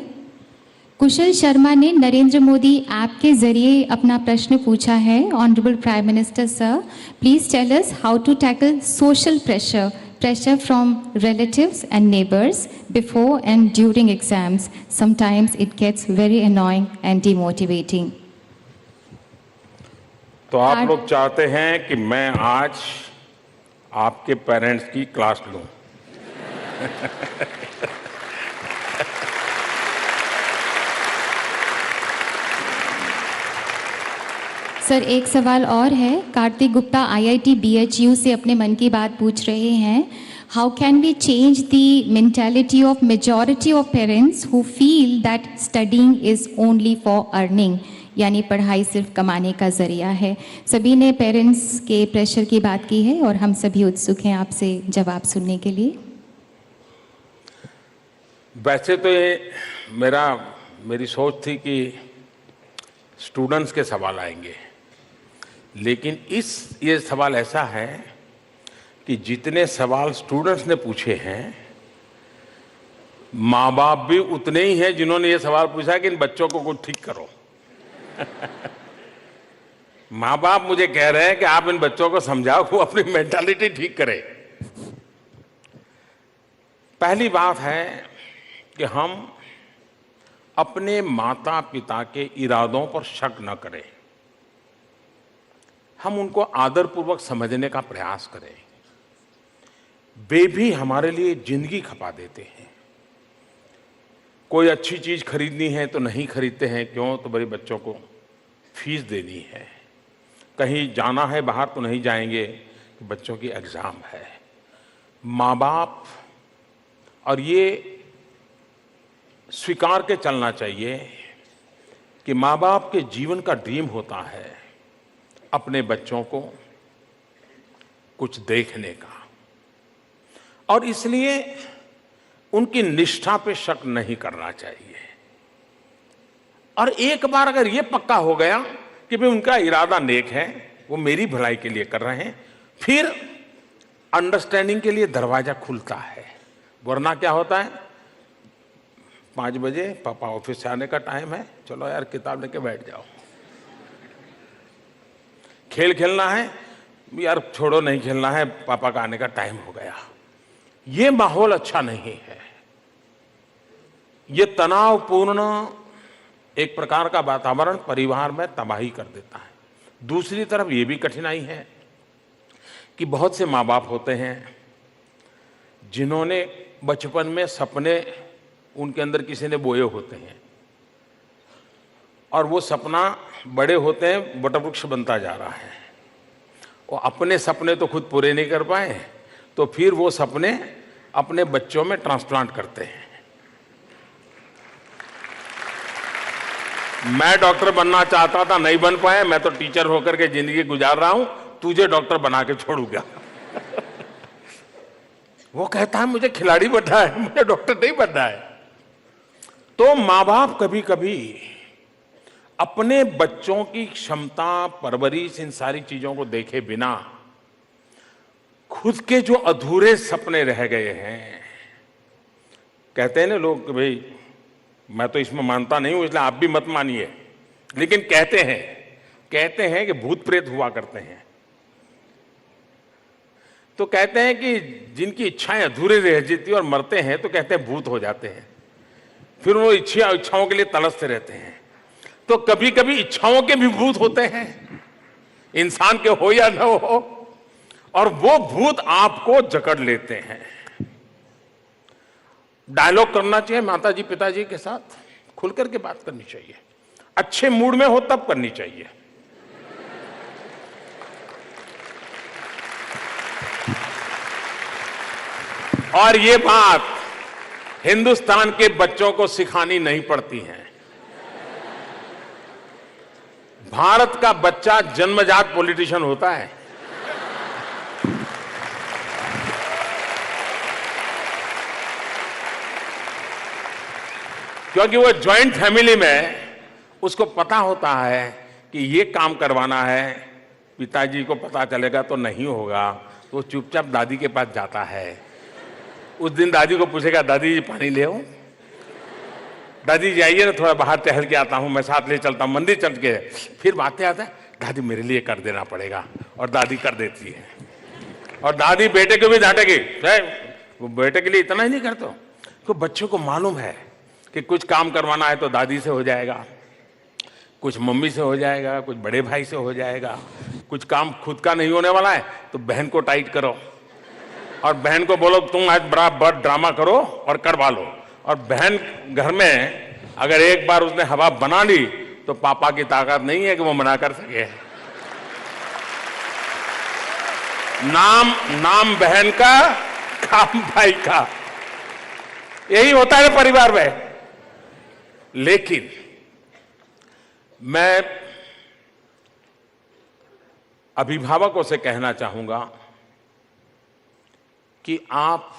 कुशल शर्मा ने नरेंद्र मोदी ऐप के जरिए अपना प्रश्न पूछा है। Honourable prime minister sir, please tell us how to tackle social pressure from relatives and neighbors before and during exams. Sometimes it gets very annoying and demotivating. तो आप लोग चाहते हैं कि मैं आज आपके पेरेंट्स की क्लास लूं? सर, एक सवाल और है। कार्तिक गुप्ता IIT BHU से अपने मन की बात पूछ रहे हैं। How can we change the mentality of majority of parents who feel that studying is only for earning, यानी पढ़ाई सिर्फ कमाने का जरिया है। सभी ने पेरेंट्स के प्रेशर की बात की है और हम सभी उत्सुक हैं आपसे जवाब सुनने के लिए। वैसे तो ये मेरी सोच थी कि स्टूडेंट्स के सवाल आएंगे, लेकिन ये सवाल ऐसा है कि जितने सवाल स्टूडेंट्स ने पूछे हैं, माँ बाप भी उतने ही हैं जिन्होंने ये सवाल पूछा कि इन बच्चों को कुछ ठीक करो। माँ बाप मुझे कह रहे हैं कि आप इन बच्चों को समझाओ वो अपनी मेंटालिटी ठीक करें। पहली बात है कि हम अपने माता पिता के इरादों पर शक न करें, हम उनको आदरपूर्वक समझने का प्रयास करें। वे भी हमारे लिए जिंदगी खपा देते हैं। कोई अच्छी चीज खरीदनी है तो नहीं खरीदते हैं, क्यों? तो बड़े बच्चों को फीस देनी है। कहीं जाना है बाहर तो नहीं जाएंगे, बच्चों की एग्जाम है। माँ बाप और ये स्वीकार के चलना चाहिए कि माँ बाप के जीवन का ड्रीम होता है अपने बच्चों को कुछ देखने का, और इसलिए उनकी निष्ठा पे शक नहीं करना चाहिए। और एक बार अगर ये पक्का हो गया कि भाई उनका इरादा नेक है, वो मेरी भलाई के लिए कर रहे हैं, फिर अंडरस्टैंडिंग के लिए दरवाजा खुलता है। वरना क्या होता है, 5 बजे पापा ऑफिस से आने का टाइम है, चलो यार किताब लेके बैठ जाओ, खेल खेलना है यार छोड़ो नहीं खेलना है, पापा का आने का टाइम हो गया। ये माहौल अच्छा नहीं है, ये तनावपूर्ण एक प्रकार का वातावरण परिवार में तबाही कर देता है। दूसरी तरफ ये भी कठिनाई है कि बहुत से माँ बाप होते हैं जिन्होंने बचपन में सपने उनके अंदर किसी ने बोए होते हैं, और वो सपना बड़े होते हैं वटवृक्ष बनता जा रहा है। वो अपने सपने तो खुद पूरे नहीं कर पाए, तो फिर वो सपने अपने बच्चों में ट्रांसप्लांट करते हैं। मैं डॉक्टर बनना चाहता था, नहीं बन पाया, मैं तो टीचर होकर के जिंदगी गुजार रहा हूं, तुझे डॉक्टर बना के छोड़ूंगा। वो कहता है मुझे खिलाड़ी बनना है, मुझे डॉक्टर नहीं बनना है। तो माँ बाप कभी कभी अपने बच्चों की क्षमता, परवरिश, इन सारी चीजों को देखे बिना खुद के जो अधूरे सपने रह गए हैं, कहते हैं ना लोग कि भाई मैं तो इसमें मानता नहीं हूं इसलिए आप भी मत मानिए, लेकिन कहते हैं कि भूत प्रेत हुआ करते हैं। तो कहते हैं कि जिनकी इच्छाएं अधूरी रह जाती और मरते हैं तो कहते हैं भूत हो जाते हैं, फिर वो इच्छाओं के लिए तड़पते रहते हैं। तो कभी कभी इच्छाओं के भी भूत होते हैं, इंसान के हो या न हो, और वो भूत आपको जकड़ लेते हैं। डायलॉग करना चाहिए माताजी पिताजी के साथ, खुल करके बात करनी चाहिए, अच्छे मूड में हो तब करनी चाहिए। और ये बात हिंदुस्तान के बच्चों को सिखानी नहीं पड़ती है। भारत का बच्चा जन्मजात पॉलिटिशियन होता है। क्योंकि वो ज्वाइंट फैमिली में उसको पता होता है कि ये काम करवाना है, पिताजी को पता चलेगा तो नहीं होगा, तो वो चुपचाप दादी के पास जाता है। उस दिन दादी को पूछेगा, दादी जी पानी ले आओ, दादी जी आइए ना थोड़ा बाहर टहल के आता हूं, मैं साथ ले चलता हूं, मंदिर चल के। फिर बातें आता है, दादी मेरे लिए कर देना पड़ेगा, और दादी कर देती है। और दादी बेटे को भी डांटेगी, वो बेटे के लिए इतना ही नहीं करते, तो बच्चों को मालूम है कि कुछ काम करवाना है तो दादी से हो जाएगा, कुछ मम्मी से हो जाएगा, कुछ बड़े भाई से हो जाएगा, कुछ काम खुद का नहीं होने वाला है तो बहन को टाइट करो, और बहन को बोलो तुम आज बराबर ड्रामा करो और करवा लो। और बहन घर में अगर एक बार उसने हवा बना ली तो पापा की ताकत नहीं है कि वो मना कर सके। नाम बहन का, काम भाई का, यही होता है परिवार में। लेकिन मैं अभिभावकों से कहना चाहूंगा कि आप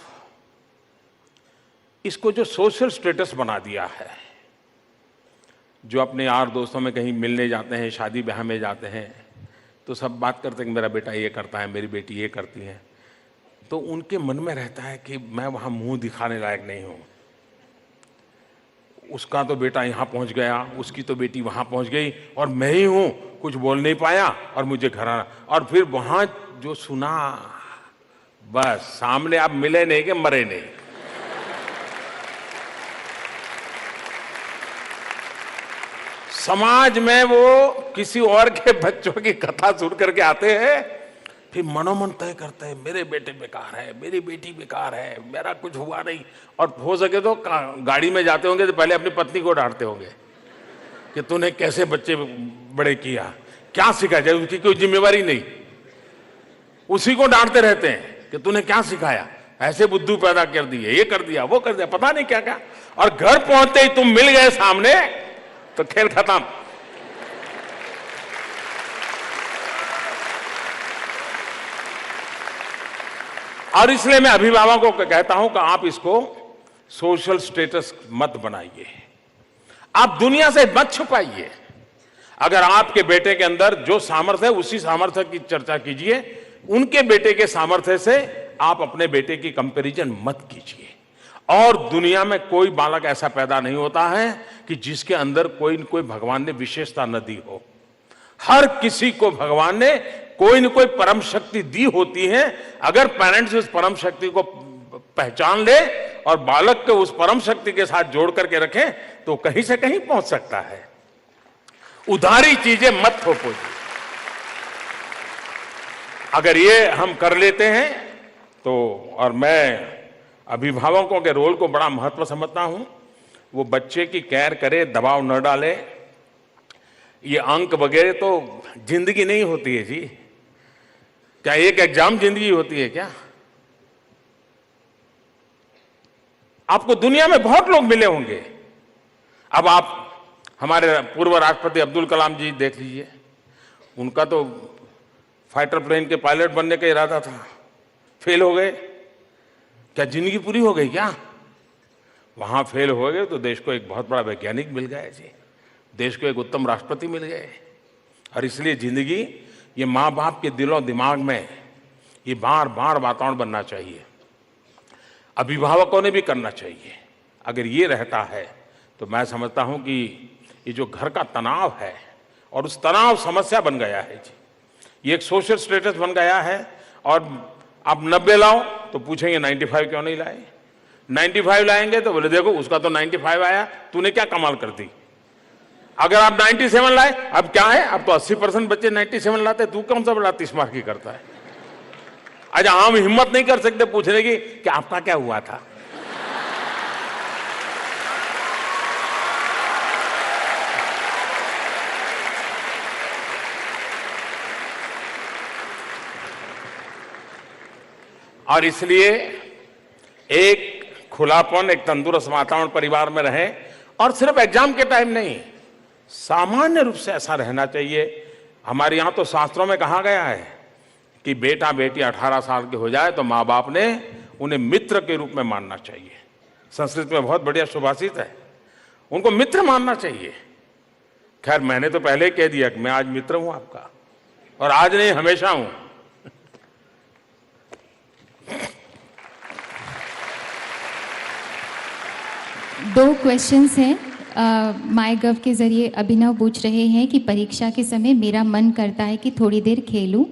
इसको जो सोशल स्टेटस बना दिया है, जो अपने यार दोस्तों में कहीं मिलने जाते हैं, शादी ब्याह में जाते हैं, तो सब बात करते हैं कि मेरा बेटा ये करता है, मेरी बेटी ये करती है, तो उनके मन में रहता है कि मैं वहां मुंह दिखाने लायक नहीं हूं। उसका तो बेटा यहाँ पहुँच गया, उसकी तो बेटी वहाँ पहुँच गई, और मैं ही हूँ कुछ बोल नहीं पाया और मुझे घर आना। और फिर वहाँ जो सुना, बस सामने आप मिले नहीं कि मरे नहीं। समाज में वो किसी और के बच्चों की कथा सुन करके आते हैं, फिर मनोमन तय करते हैं मेरे बेटे बेकार है, मेरी बेटी बेकार है, मेरा कुछ हुआ नहीं। और हो सके तो गाड़ी में जाते होंगे तो पहले अपनी पत्नी को डांटते होंगे कि तूने कैसे बच्चे बड़े किया, क्या सिखाया, उनकी कोई जिम्मेवारी नहीं, उसी को डांटते रहते हैं कि तूने क्या सिखाया, ऐसे बुद्धू पैदा कर दिए, ये कर दिया, वो कर दिया, पता नहीं क्या क्या। और घर पहुंचते ही तुम मिल गए सामने तो खेल खत्म। और इसलिए मैं अभिभावकों को कहता हूं कि आप इसको सोशल स्टेटस मत बनाइए, आप दुनिया से मत छुपाइए। अगर आपके बेटे के अंदर जो सामर्थ्य है उसी सामर्थ्य की चर्चा कीजिए, उनके बेटे के सामर्थ्य से आप अपने बेटे की कंपैरिजन मत कीजिए। और दुनिया में कोई बालक ऐसा पैदा नहीं होता है कि जिसके अंदर कोई न कोई भगवान ने विशेषता न दी हो। हर किसी को भगवान ने कोई न कोई परम शक्ति दी होती है। अगर पेरेंट्स उस परम शक्ति को पहचान ले और बालक को उस परम शक्ति के साथ जोड़ करके रखें तो कहीं से कहीं पहुंच सकता है। उधारी चीजें मत थोपो जी। अगर ये हम कर लेते हैं तो, और मैं अभिभावकों के रोल को बड़ा महत्व समझता हूं, वो बच्चे की केयर करे, दबाव न डाले। ये अंक वगैरह तो जिंदगी नहीं होती है जी। क्या एक एग्जाम जिंदगी होती है क्या? आपको दुनिया में बहुत लोग मिले होंगे। अब आप हमारे पूर्व राष्ट्रपति अब्दुल कलाम जी देख लीजिए, उनका तो फाइटर प्लेन के पायलट बनने का इरादा था, फेल हो गए। क्या जिंदगी पूरी हो गई क्या? वहां फेल हो गए तो देश को एक बहुत बड़ा वैज्ञानिक मिल गया जी, देश को एक उत्तम राष्ट्रपति मिल गए। और इसलिए जिंदगी, ये माँ बाप के दिलों दिमाग में ये बार बार वातावरण बनना चाहिए, अभिभावकों ने भी करना चाहिए। अगर ये रहता है तो मैं समझता हूं कि ये जो घर का तनाव है, और उस तनाव समस्या बन गया है जी, ये एक सोशल स्टेटस बन गया है। और आप 90 लाओ तो पूछेंगे 95 क्यों नहीं लाए। 95 लाएंगे तो बोले देखो उसका तो 95 आया, तूने क्या कमाल कर दी। अगर आप 97 लाए, अब क्या है, अब तो 80% बच्चे 97 लाते, तू कौन सा बड़ा 30 मार्क की करता है। आज हम हिम्मत नहीं कर सकते पूछने की कि आपका क्या हुआ था। और इसलिए एक खुलापन, एक तंदुरुस्त वातावरण परिवार में रहे। और सिर्फ एग्जाम के टाइम नहीं, सामान्य रूप से ऐसा रहना चाहिए। हमारे यहाँ तो शास्त्रों में कहा गया है कि बेटा बेटी 18 साल के हो जाए तो माँ बाप ने उन्हें मित्र के रूप में मानना चाहिए। संस्कृत में बहुत बढ़िया सुभाषित है, उनको मित्र मानना चाहिए। खैर मैंने तो पहले कह दिया कि मैं आज मित्र हूं आपका, और आज नहीं हमेशा हूं। दो क्वेश्चंस हैं माई गव के ज़रिए। अभिनव पूछ रहे हैं कि परीक्षा के समय मेरा मन करता है कि थोड़ी देर खेलूं,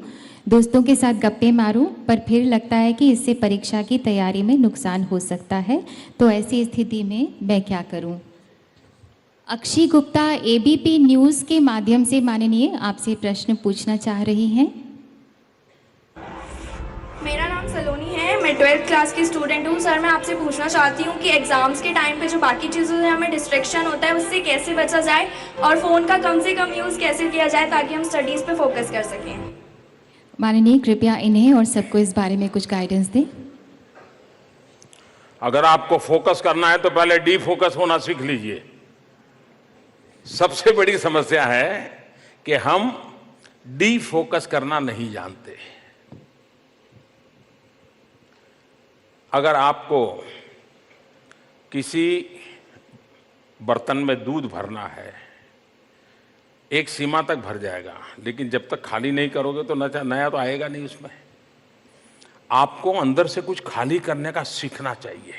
दोस्तों के साथ गप्पे मारूं, पर फिर लगता है कि इससे परीक्षा की तैयारी में नुकसान हो सकता है, तो ऐसी स्थिति में मैं क्या करूं? अक्षी गुप्ता एबीपी न्यूज़ के माध्यम से माननीय आपसे प्रश्न पूछना चाह रही हैं। मेरा नाम सलोनी है, मैं 12th क्लास की स्टूडेंट हूँ। सर मैं आपसे पूछना चाहती हूँ कि एग्ज़ाम्स के टाइम पे जो बाकी चीज़ों से हमें डिस्ट्रैक्शन होता है उससे कैसे बचा जाए, और फ़ोन का कम से कम यूज़ कैसे किया जाए ताकि हम स्टडीज़ पे फोकस कर सकें। माननीय कृपया इन्हें और सबको इस बारे में कुछ गाइडेंस दें। अगर आपको फोकस करना है तो पहले डी फोकस होना सीख लीजिए। सबसे बड़ी समस्या है कि हम डी फोकस करना नहीं जानते। अगर आपको किसी बर्तन में दूध भरना है, एक सीमा तक भर जाएगा, लेकिन जब तक खाली नहीं करोगे तो नया तो आएगा नहीं उसमें। आपको अंदर से कुछ खाली करने का सीखना चाहिए।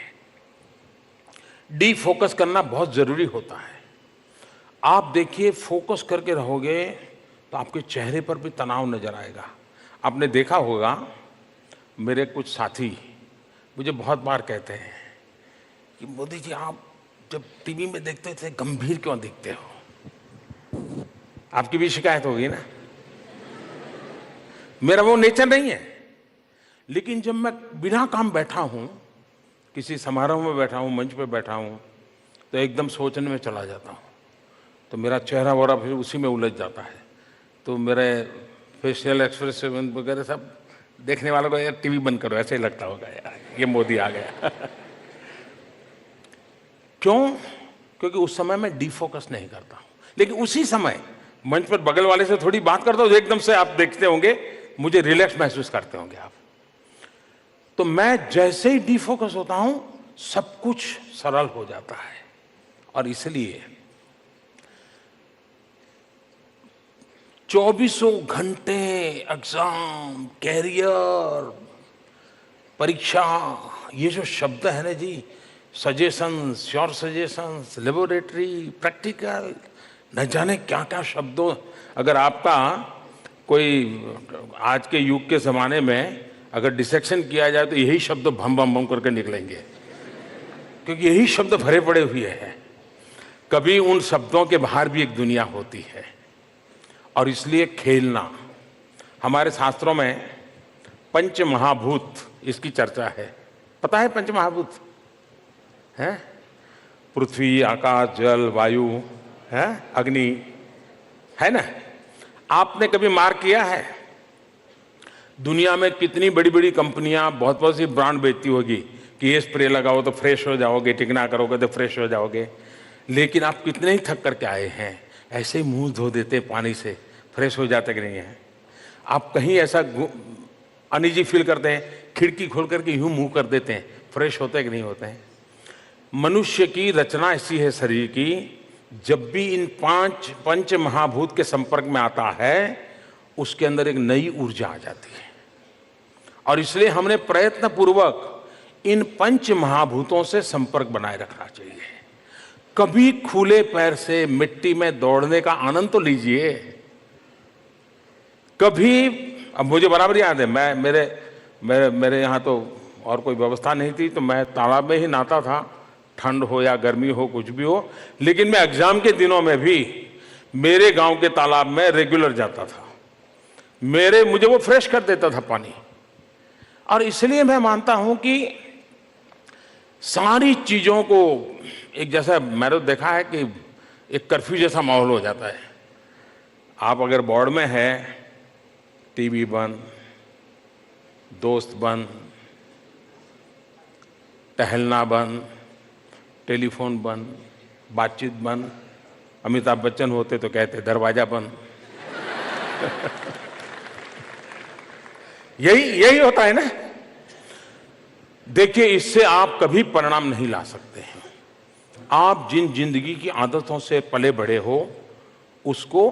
डी फोकस करना बहुत जरूरी होता है। आप देखिए, फोकस करके रहोगे तो आपके चेहरे पर भी तनाव नजर आएगा। आपने देखा होगा, मेरे कुछ साथी मुझे बहुत बार कहते हैं कि मोदी जी आप जब टीवी में देखते थे गंभीर क्यों दिखते हो। आपकी भी शिकायत होगी ना। मेरा वो नेचर नहीं है, लेकिन जब मैं बिना काम बैठा हूं, किसी समारोह में बैठा हूं, मंच पे बैठा हूं, तो एकदम सोचने में चला जाता हूं, तो मेरा चेहरा वगैरह फिर उसी में उलझ जाता है, तो मेरे फेशियल एक्सप्रेशन वगैरह सब देखने वालों को यार टीवी बंद करो, ऐसे ही लगता होगा यार ये मोदी आ गया। क्यों? क्योंकि उस समय मैं डिफोकस नहीं करता हूं, लेकिन उसी समय मंच पर बगल वाले से थोड़ी बात करता हूं, एकदम से आप देखते होंगे मुझे रिलैक्स महसूस करते होंगे आप। तो मैं जैसे ही डिफोकस होता हूं सब कुछ सरल हो जाता है। और इसलिए 24 घंटे एग्जाम, कैरियर, परीक्षा, ये जो शब्द है ना जी, suggestions, sure suggestions, laboratory, practical, न जाने क्या क्या शब्दों। अगर आपका कोई आज के युग के ज़माने में अगर डिसेक्शन किया जाए तो यही शब्द भम भम भम करके निकलेंगे, क्योंकि यही शब्द भरे पड़े हुए हैं। कभी उन शब्दों के बाहर भी एक दुनिया होती है। और इसलिए खेलना, हमारे शास्त्रों में पंच महाभूत इसकी चर्चा है। पता है पंच महाभूत है? पृथ्वी, आकाश, जल, वायु, है अग्नि, है ना? आपने कभी मार्क किया है दुनिया में कितनी बड़ी बड़ी कंपनियां बहुत बहुत सी ब्रांड बेचती होगी कि ये स्प्रे लगाओ तो फ्रेश हो जाओगे, टिकना करोगे तो फ्रेश हो जाओगे, लेकिन आप कितने ही थक करके आए हैं, ऐसे ही मुंह धो देते पानी से, फ्रेश हो जाते कि नहीं है? आप कहीं ऐसा अनईजी फील करते हैं, खिड़की खोल करके यूं मुंह कर देते हैं, फ्रेश होते कि नहीं होते हैं? मनुष्य की रचना ऐसी है शरीर की, जब भी इन पंच महाभूत के संपर्क में आता है उसके अंदर एक नई ऊर्जा आ जाती है। और इसलिए हमने प्रयत्न पूर्वक इन पंच महाभूतों से संपर्क बनाए रखना चाहिए। कभी खुले पैर से मिट्टी में दौड़ने का आनंद तो लीजिए। कभी, अब मुझे बराबर याद है, मैं मेरे यहाँ तो और कोई व्यवस्था नहीं थी, तो मैं तालाब में ही नहाता था, ठंड हो या गर्मी हो, कुछ भी हो। लेकिन मैं एग्जाम के दिनों में भी मेरे गांव के तालाब में रेगुलर जाता था। मुझे वो फ्रेश कर देता था पानी। और इसलिए मैं मानता हूं कि सारी चीजों को एक जैसा, मैंने देखा है कि एक कर्फ्यू जैसा माहौल हो जाता है। आप अगर बोर्ड में हैं, टीवी बंद, दोस्त बंद, टहलना बंद, टेलीफोन बंद, बातचीत बंद। अमिताभ बच्चन होते तो कहते दरवाजा बंद। यही होता है ना। देखिए, इससे आप कभी परिणाम नहीं ला सकते हैं। आप जिन जिंदगी की आदतों से पले बढ़े हो उसको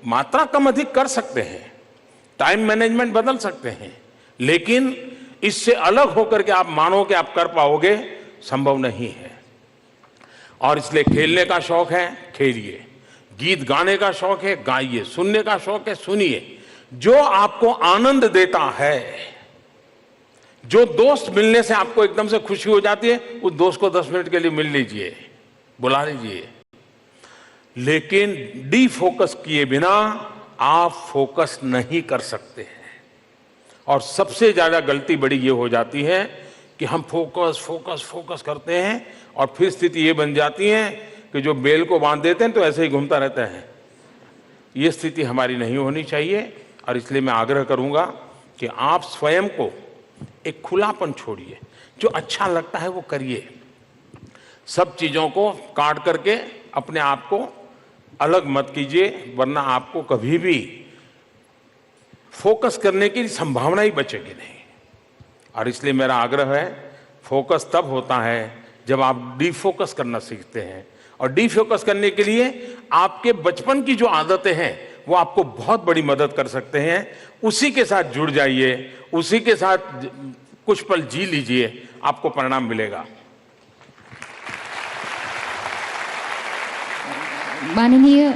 मात्रा कम अधिक कर सकते हैं, टाइम मैनेजमेंट बदल सकते हैं, लेकिन इससे अलग होकर के आप मानो कि आप कर पाओगे, संभव नहीं है। और इसलिए खेलने का शौक है, खेलिए। गीत गाने का शौक है, गाइए। सुनने का शौक है, सुनिए। जो आपको आनंद देता है, जो दोस्त मिलने से आपको एकदम से खुशी हो जाती है, उस दोस्त को 10 मिनट के लिए मिल लीजिए, बुला लीजिए। लेकिन डिफोकस किए बिना आप फोकस नहीं कर सकते हैं। और सबसे ज्यादा गलती बड़ी ये हो जाती है कि हम फोकस करते हैं और फिर स्थिति ये बन जाती है कि जो बेल को बांध देते हैं तो ऐसे ही घूमता रहता है। ये स्थिति हमारी नहीं होनी चाहिए। और इसलिए मैं आग्रह करूंगा कि आप स्वयं को एक खुलापन छोड़िए, जो अच्छा लगता है वो करिए। सब चीजों को काट करके अपने आप को अलग मत कीजिए, वरना आपको कभी भी फोकस करने की संभावना ही बचेगी नहीं। और इसलिए मेरा आग्रह है, फोकस तब होता है जब आप डिफोकस करना सीखते हैं। और डिफोकस करने के लिए आपके बचपन की जो आदतें हैं वो आपको बहुत बड़ी मदद कर सकते हैं। उसी के साथ जुड़ जाइए, उसी के साथ कुछ पल जी लीजिए, आपको परिणाम मिलेगा। माननीय,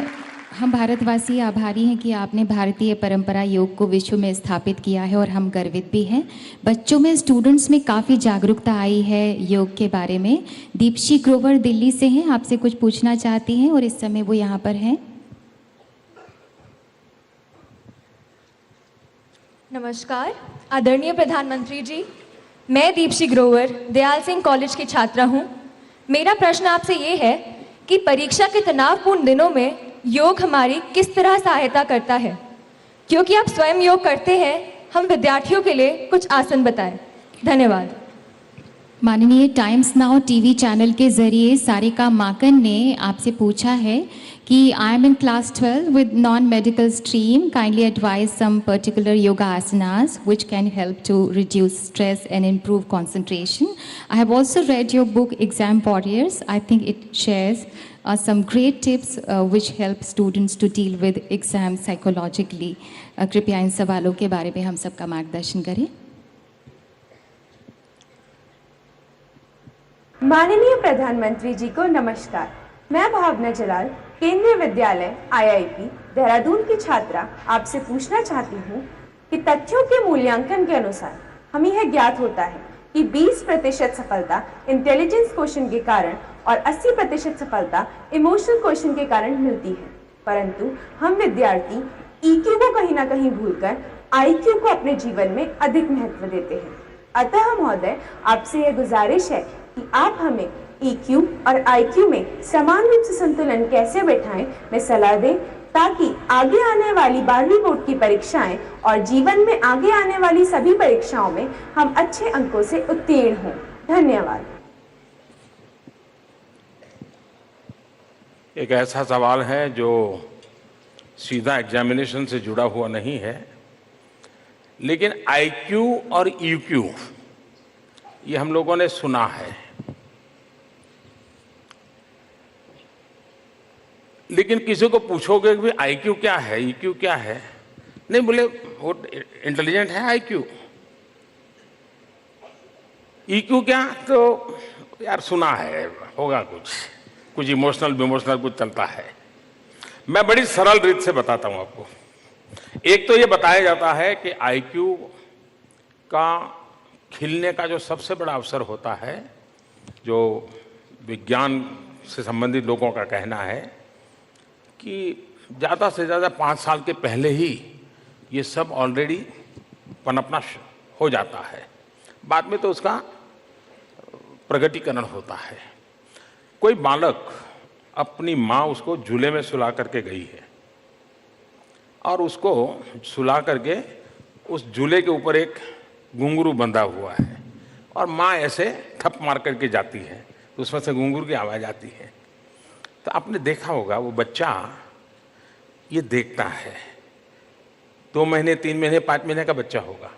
हम भारतवासी आभारी हैं कि आपने भारतीय परंपरा योग को विश्व में स्थापित किया है और हम गर्वित भी हैं। बच्चों में, स्टूडेंट्स में काफ़ी जागरूकता आई है योग के बारे में। दीप्शी ग्रोवर दिल्ली से हैं, आपसे कुछ पूछना चाहती हैं और इस समय वो यहाँ पर हैं। नमस्कार आदरणीय प्रधानमंत्री जी, मैं दीप्शी ग्रोवर दयाल सिंह कॉलेज की छात्रा हूँ। मेरा प्रश्न आपसे ये है कि परीक्षा के तनावपूर्ण दिनों में योग हमारी किस तरह सहायता करता है, क्योंकि आप स्वयं योग करते हैं हम विद्यार्थियों के लिए कुछ आसन बताएं। धन्यवाद। माननीय टाइम्स नाउ टीवी चैनल के जरिए सारिका माकन ने आपसे पूछा है कि I am in class 12 with non medical stream, kindly advise some particular yoga asanas which can help to reduce stress and improve concentration. I have also read your book Exam Warriors. I think it shares some great tips which help students to deal with exam psychologically. कृपया इन सवालों के बारे में हम सबका मार्गदर्शन करें। माननीय प्रधानमंत्री जी को नमस्कार। मैं भावना जलाल, केंद्रीय विद्यालय IIT देहरादून की छात्रा, आपसे पूछना चाहती हूँ कि तथ्यों के मूल्यांकन के अनुसार हमें यह ज्ञात होता है कि 20% सफलता इंटेलिजेंस क्वेश्चन के कारण और 80% सफलता इमोशनल क्वेश्चन के कारण मिलती है, परंतु हम विद्यार्थी EQ को कहीं ना कहीं भूलकर IQ को अपने जीवन में अधिक महत्व देते हैं। अतः महोदय, आपसे यह गुजारिश है कि आप हमें EQ और IQ में समान रूप से संतुलन कैसे बैठाएं, में सलाह दें, ताकि आगे आने वाली 12वीं बोर्ड की परीक्षाएं और जीवन में आगे आने वाली सभी परीक्षाओं में हम अच्छे अंकों से उत्तीर्ण हों। धन्यवाद। एक ऐसा सवाल है जो सीधा एग्जामिनेशन से जुड़ा हुआ नहीं है, लेकिन IQ और EQ ये हम लोगों ने सुना है, लेकिन किसी को पूछोगे कि IQ क्या है, EQ क्या है, नहीं बोले वो इंटेलिजेंट है IQ, EQ क्या, तो यार सुना है, होगा कुछ इमोशनल कुछ चलता है। मैं बड़ी सरल रीत से बताता हूं आपको। एक तो ये बताया जाता है कि IQ का खिलने का जो सबसे बड़ा अवसर होता है, जो विज्ञान से संबंधित लोगों का कहना है कि ज़्यादा से ज़्यादा 5 साल के पहले ही ये सब ऑलरेडी पनपना हो जाता है, बाद में तो उसका प्रगटीकरण होता है। कोई बालक अपनी माँ उसको झूले में सुला करके गई है और उसको सुला करके उस झूले के ऊपर एक घुंघरू बंधा हुआ है और माँ ऐसे थप मार करके जाती है तो उसमें से घुंघरू की आवाज़ आती है। तो आपने देखा होगा वो बच्चा ये देखता है, 2 महीने 3 महीने 5 महीने का बच्चा होगा,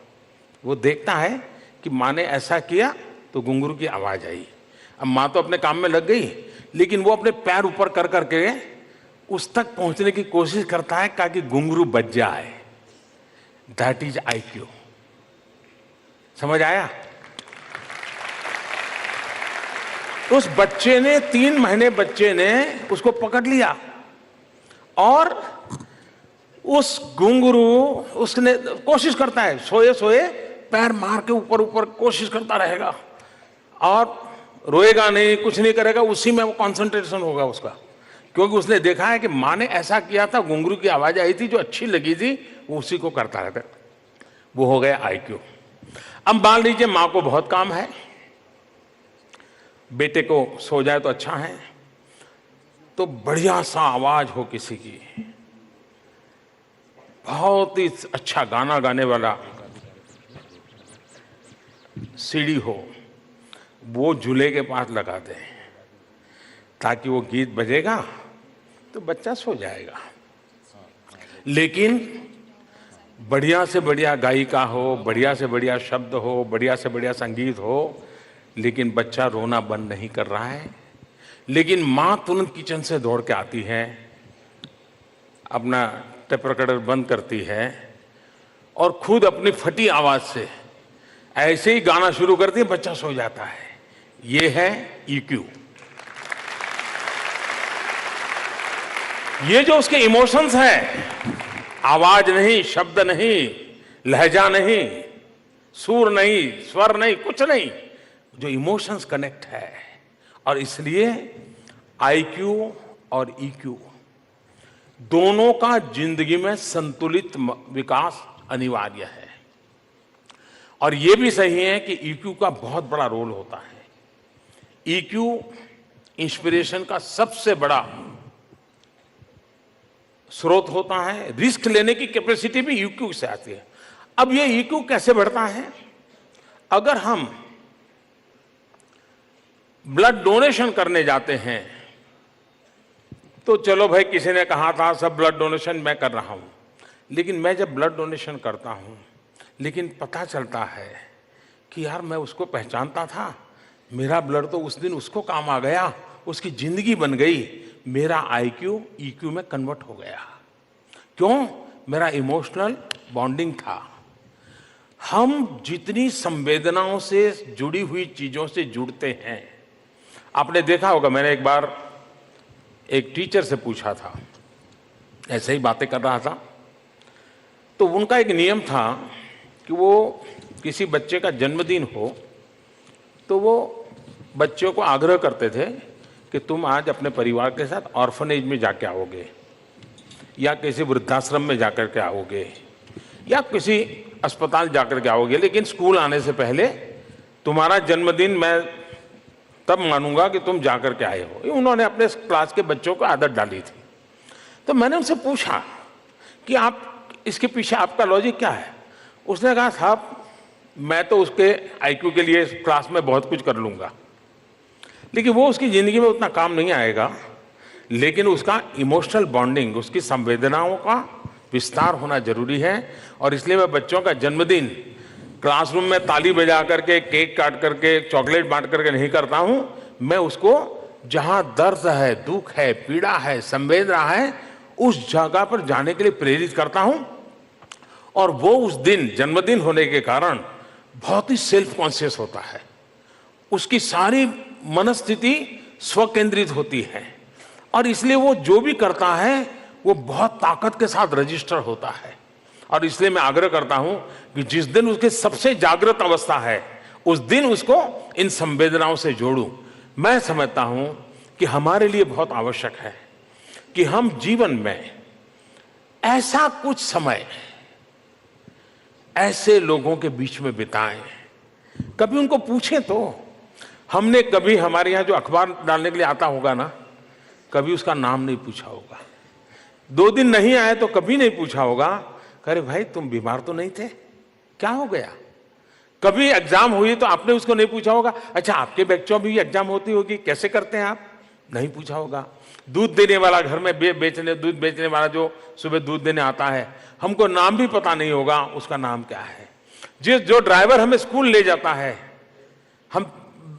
वो देखता है कि माँ ने ऐसा किया तो घुंघरू की आवाज़ आई। अब माँ तो अपने काम में लग गई, लेकिन वो अपने पैर ऊपर कर करके उस तक पहुंचने की कोशिश करता है ताकि घुंघरू बच जाए। That is IQ। समझ आया? उस बच्चे ने 3 महीने बच्चे ने उसको पकड़ लिया और उस घुंघरू उसने कोशिश करता है, सोए सोए पैर मार के ऊपर ऊपर कोशिश करता रहेगा और रोएगा नहीं, कुछ नहीं करेगा, उसी में वो कंसंट्रेशन होगा उसका, क्योंकि उसने देखा है कि माँ ने ऐसा किया था, घुंघरू की आवाज आई थी जो अच्छी लगी थी, वो उसी को करता रहता। वो हो गया IQ। अब मान लीजिए माँ को बहुत काम है, बेटे को सो जाए तो अच्छा है, तो बढ़िया सा आवाज हो किसी की, बहुत ही अच्छा गाना गाने वाला सीडी हो, वो झूले के पास लगा दे ताकि वो गीत बजेगा तो बच्चा सो जाएगा। लेकिन बढ़िया से बढ़िया गायिका हो, बढ़िया से बढ़िया शब्द हो, बढ़िया से बढ़िया संगीत हो, लेकिन बच्चा रोना बंद नहीं कर रहा है। लेकिन माँ तुरंत किचन से दौड़ के आती है, अपना टेप रिकॉर्डर बंद करती है और खुद अपनी फटी आवाज से ऐसे ही गाना शुरू करती है, बच्चा सो जाता है। ये है EQ। ये जो उसके इमोशंस हैं, आवाज नहीं, शब्द नहीं, लहजा नहीं, सुर नहीं, स्वर नहीं, कुछ नहीं, जो इमोशंस कनेक्ट है। और इसलिए IQ और EQ दोनों का जिंदगी में संतुलित विकास अनिवार्य है। और यह भी सही है कि EQ का बहुत बड़ा रोल होता है। EQ इंस्पिरेशन का सबसे बड़ा स्रोत होता है। रिस्क लेने की कैपेसिटी भी EQ से आती है। अब ये ईक्यू कैसे बढ़ता है? अगर हम ब्लड डोनेशन करने जाते हैं तो चलो भाई, किसी ने कहा था सब ब्लड डोनेशन मैं कर रहा हूं, लेकिन मैं जब ब्लड डोनेशन करता हूं, लेकिन पता चलता है कि यार मैं उसको पहचानता था, मेरा ब्लड तो उस दिन उसको काम आ गया, उसकी जिंदगी बन गई, मेरा आईक्यू ईक्यू में कन्वर्ट हो गया। क्यों? मेरा इमोशनल बॉन्डिंग था। हम जितनी संवेदनाओं से जुड़ी हुई चीजों से जुड़ते हैं, आपने देखा होगा, मैंने एक बार एक टीचर से पूछा था, ऐसे ही बातें कर रहा था, तो उनका एक नियम था कि वो किसी बच्चे का जन्मदिन हो तो वो बच्चों को आग्रह करते थे कि तुम आज अपने परिवार के साथ ऑर्फनेज में जाके आओगे, या किसी वृद्धाश्रम में जाकर के आओगे, या किसी अस्पताल जाकर के आओगे, लेकिन स्कूल आने से पहले तुम्हारा जन्मदिन मैं तब मानूंगा कि तुम जाकर के आए हो। ये उन्होंने अपने क्लास के बच्चों को आदत डाली थी। तो मैंने उनसे पूछा कि आप इसके पीछे आपका लॉजिक क्या है? उसने कहा साहब मैं तो उसके आईक्यू के लिए क्लास में बहुत कुछ कर लूंगा, लेकिन वो उसकी ज़िंदगी में उतना काम नहीं आएगा, लेकिन उसका इमोशनल बॉन्डिंग, उसकी संवेदनाओं का विस्तार होना जरूरी है। और इसलिए मैं बच्चों का जन्मदिन क्लासरूम में ताली बजा करके, केक काट करके, चॉकलेट बांट करके नहीं करता हूं। मैं उसको जहां दर्द है, दुख है, पीड़ा है, संवेदना है, उस जगह पर जाने के लिए प्रेरित करता हूं। और वो उस दिन जन्मदिन होने के कारण बहुत ही सेल्फ कॉन्शियस होता है, उसकी सारी मनस्थिति स्वकेंद्रित होती है, और इसलिए वो जो भी करता है वो बहुत ताकत के साथ रजिस्टर होता है। और इसलिए मैं आग्रह करता हूं कि जिस दिन उसके सबसे जागृत अवस्था है, उस दिन उसको इन संवेदनाओं से जोड़ूं। मैं समझता हूं कि हमारे लिए बहुत आवश्यक है कि हम जीवन में ऐसा कुछ समय ऐसे लोगों के बीच में बिताएं, कभी उनको पूछें तो। हमने कभी, हमारे यहां जो अखबार डालने के लिए आता होगा ना, कभी उसका नाम नहीं पूछा होगा। 2 दिन नहीं आए तो कभी नहीं पूछा होगा, अरे भाई तुम बीमार तो नहीं थे, क्या हो गया? कभी एग्जाम हुई तो आपने उसको नहीं पूछा होगा, अच्छा आपके बच्चों भी एग्जाम होती होगी, कैसे करते हैं आप? नहीं पूछा होगा। दूध देने वाला, घर में दूध बेचने वाला जो सुबह दूध देने आता है, हमको नाम भी पता नहीं होगा उसका नाम क्या है। जो ड्राइवर हमें स्कूल ले जाता है, हम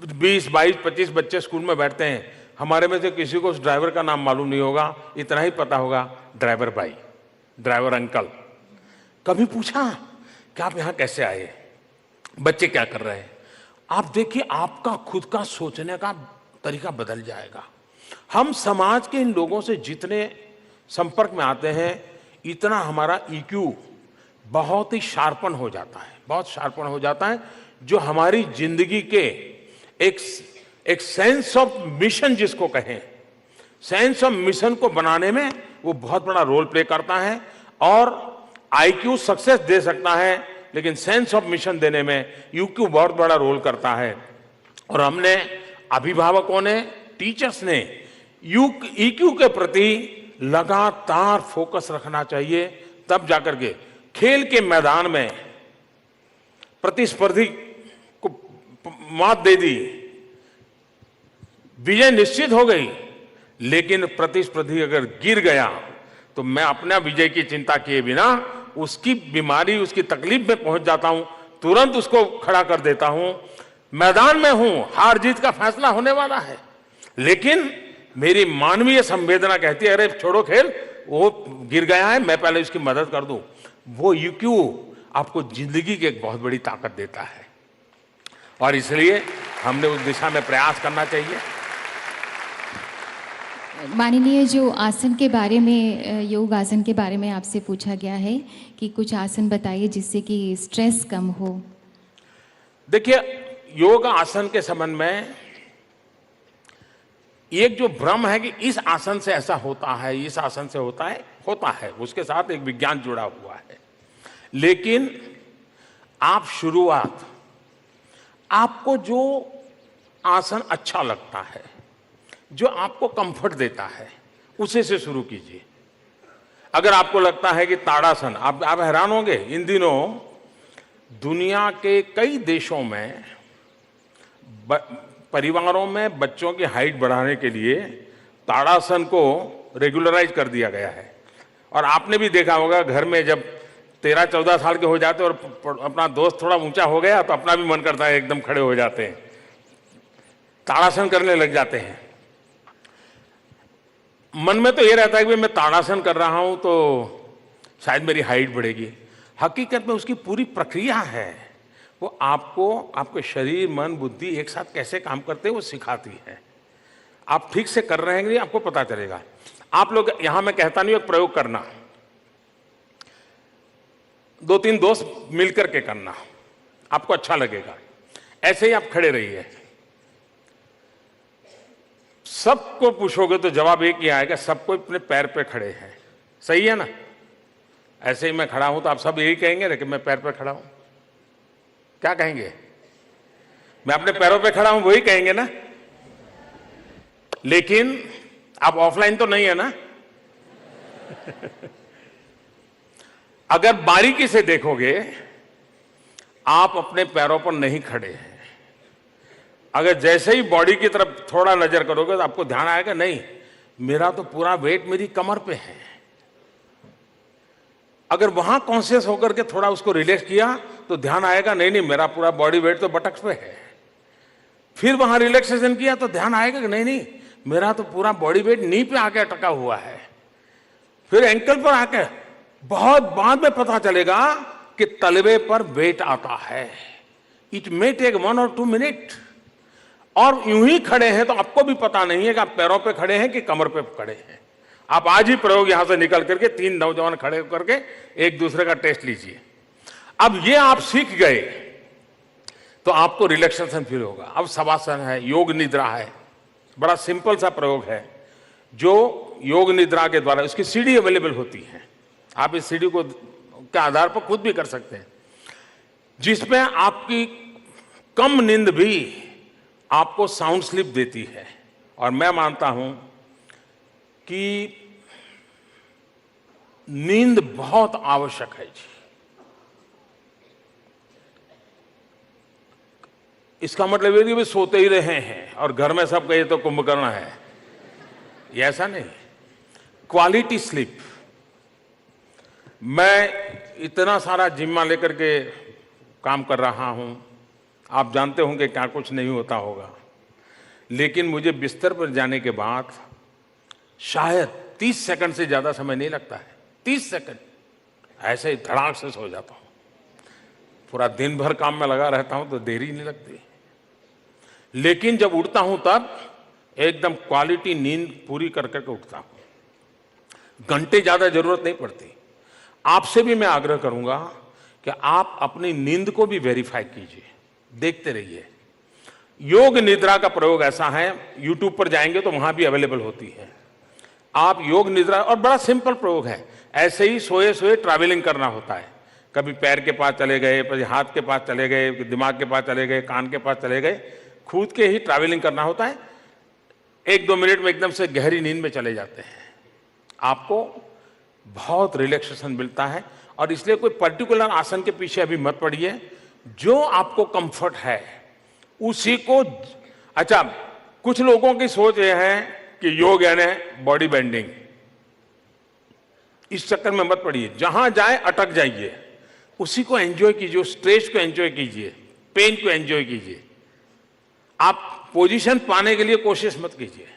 20, 22, 25 बच्चे स्कूल में बैठते हैं, हमारे में से किसी को उस ड्राइवर का नाम मालूम नहीं होगा, इतना ही पता होगा ड्राइवर भाई, ड्राइवर अंकल। कभी पूछा कि आप यहां कैसे आए, बच्चे क्या कर रहे हैं? आप देखिए, आपका खुद का सोचने का तरीका बदल जाएगा। हम समाज के इन लोगों से जितने संपर्क में आते हैं, इतना हमारा ईक्यू बहुत ही शार्पन हो जाता है, बहुत शार्पन हो जाता है, जो हमारी जिंदगी के एक सेंस ऑफ मिशन जिसको कहें, सेंस ऑफ मिशन को बनाने में वो बहुत बड़ा रोल प्ले करता है। और आईक्यू सक्सेस दे सकता है, लेकिन सेंस ऑफ मिशन देने में ईक्यू बहुत बड़ा रोल करता है। और हमने, अभिभावकों ने, टीचर्स ने ईक्यू के प्रति लगातार फोकस रखना चाहिए, तब जाकर के खेल के मैदान में प्रतिस्पर्धी को मात दे दी, विजय निश्चित हो गई, लेकिन प्रतिस्पर्धी अगर गिर गया तो मैं अपना विजय की चिंता किए बिना उसकी बीमारी, उसकी तकलीफ में पहुंच जाता हूं, तुरंत उसको खड़ा कर देता हूं। मैदान में हूं, हार जीत का फैसला होने वाला है, लेकिन मेरी मानवीय संवेदना कहती है अरे छोड़ो खेल, वो गिर गया है, मैं पहले उसकी मदद कर दूं। वो ईक्यू आपको जिंदगी की एक बहुत बड़ी ताकत देता है, और इसलिए हमने उस दिशा में प्रयास करना चाहिए। माननीय, जो आसन के बारे में, योग आसन के बारे में आपसे पूछा गया है कि कुछ आसन बताइए जिससे कि स्ट्रेस कम हो। देखिए, योग आसन के संबंध में एक जो भ्रम है कि इस आसन से ऐसा होता है, इस आसन से होता है, उसके साथ एक विज्ञान जुड़ा हुआ है। लेकिन आप शुरुआत, आपको जो आसन अच्छा लगता है, जो आपको कंफर्ट देता है, उसे से शुरू कीजिए। अगर आपको लगता है कि ताड़ासन, आप हैरान होंगे, इन दिनों दुनिया के कई देशों में परिवारों में बच्चों की हाइट बढ़ाने के लिए ताड़ासन को रेगुलराइज कर दिया गया है। और आपने भी देखा होगा, घर में जब 13-14 साल के हो जाते और अपना दोस्त थोड़ा ऊंचा हो गया तो अपना भी मन करता है, एकदम खड़े हो जाते हैं, ताड़ासन करने लग जाते हैं। मन में तो ये रहता है कि मैं ताड़ासन कर रहा हूं तो शायद मेरी हाइट बढ़ेगी। हकीकत में उसकी पूरी प्रक्रिया है, वो आपको आपके शरीर, मन, बुद्धि एक साथ कैसे काम करते हैं वो सिखाती है। आप ठीक से कर रहे हैं कि नहीं आपको पता चलेगा। आप लोग, यहां मैं कहता नहीं, एक प्रयोग करना, 2-3 दोस्त मिलकर के करना, आपको अच्छा लगेगा। ऐसे ही आप खड़े रहिए, सबको पूछोगे तो जवाब एक ही आएगा, सबको अपने पैर पे खड़े हैं। सही है ना? ऐसे ही मैं खड़ा हूं तो आप सब यही कहेंगे ना कि मैं पैर पे खड़ा हूं। क्या कहेंगे? मैं अपने पैरों पे खड़ा हूं, वही कहेंगे ना। लेकिन आप ऑफलाइन तो नहीं है ना। अगर बारीकी से देखोगे, आप अपने पैरों पर नहीं खड़े हैं। अगर जैसे ही बॉडी की तरफ थोड़ा नजर करोगे तो आपको ध्यान आएगा, नहीं, मेरा तो पूरा वेट मेरी कमर पे है। अगर वहां कॉन्शियस होकर के थोड़ा उसको रिलैक्स किया तो ध्यान आएगा, नहीं नहीं, मेरा पूरा बॉडी वेट तो बटक्स पे है। फिर वहां रिलैक्सेशन किया तो ध्यान आएगा कि नहीं नहीं, मेरा तो पूरा बॉडी वेट नी पे आके अटका हुआ है। फिर एंकल पर आके, बहुत बाद में पता चलेगा कि तलवे पर वेट आता है। It may take 1 or 2 minute. और यूं ही खड़े हैं तो आपको भी पता नहीं है कि आप पैरों पे खड़े हैं कि कमर पे खड़े हैं। आप आज ही प्रयोग यहां से निकल करके 3 नौजवान खड़े होकर के एक दूसरे का टेस्ट लीजिए। अब ये आप सीख गए तो आपको रिलैक्सेशन फील होगा। अब शवासन है, योग निद्रा है, बड़ा सिंपल सा प्रयोग है जो योग निद्रा के द्वारा, उसकी सीडी अवेलेबल होती है, आप इस सीडी को के आधार पर खुद भी कर सकते हैं, जिसमें आपकी कम नींद भी आपको साउंड स्लीप देती है। और मैं मानता हूं कि नींद बहुत आवश्यक है जी। इसका मतलब ये नहीं कि सोते ही रहे हैं और घर में सब कहे तो कुंभकर्ण है, ये ऐसा नहीं। Quality sleep. मैं इतना सारा जिम्मा लेकर के काम कर रहा हूं, आप जानते होंगे क्या कुछ नहीं होता होगा, लेकिन मुझे बिस्तर पर जाने के बाद शायद 30 सेकंड से ज्यादा समय नहीं लगता है। 30 सेकंड ऐसे ही धड़ाक से सो जाता हूं। पूरा दिन भर काम में लगा रहता हूं तो देरी नहीं लगती, लेकिन जब उठता हूं तब एकदम क्वालिटी नींद पूरी कर करके उठता हूं। घंटे ज्यादा जरूरत नहीं पड़ती। आपसे भी मैं आग्रह करूंगा कि आप अपनी नींद को भी वेरीफाई कीजिए, देखते रहिए। योग निद्रा का प्रयोग ऐसा है, YouTube पर जाएंगे तो वहां भी अवेलेबल होती है। आप योग निद्रा, और बड़ा सिंपल प्रयोग है, ऐसे ही सोए सोए ट्रैवलिंग करना होता है। कभी पैर के पास चले गए, कभी हाथ के पास चले गए, दिमाग के पास चले गए, कान के पास चले गए, खुद के ही ट्रैवलिंग करना होता है। 1-2 मिनट में एकदम से गहरी नींद में चले जाते हैं। आपको बहुत रिलैक्सेशन मिलता है। और इसलिए कोई पर्टिकुलर आसन के पीछे अभी मत पड़िए, जो आपको कंफर्ट है उसी को। अच्छा, कुछ लोगों की सोच ये है कि योग यानी बॉडी बेंडिंग, इस चक्कर में मत पड़िए। जहां जाए अटक जाइए, उसी को एंजॉय कीजिए, स्ट्रेच को एंजॉय कीजिए, पेन को एंजॉय कीजिए। आप पोजीशन पाने के लिए कोशिश मत कीजिए,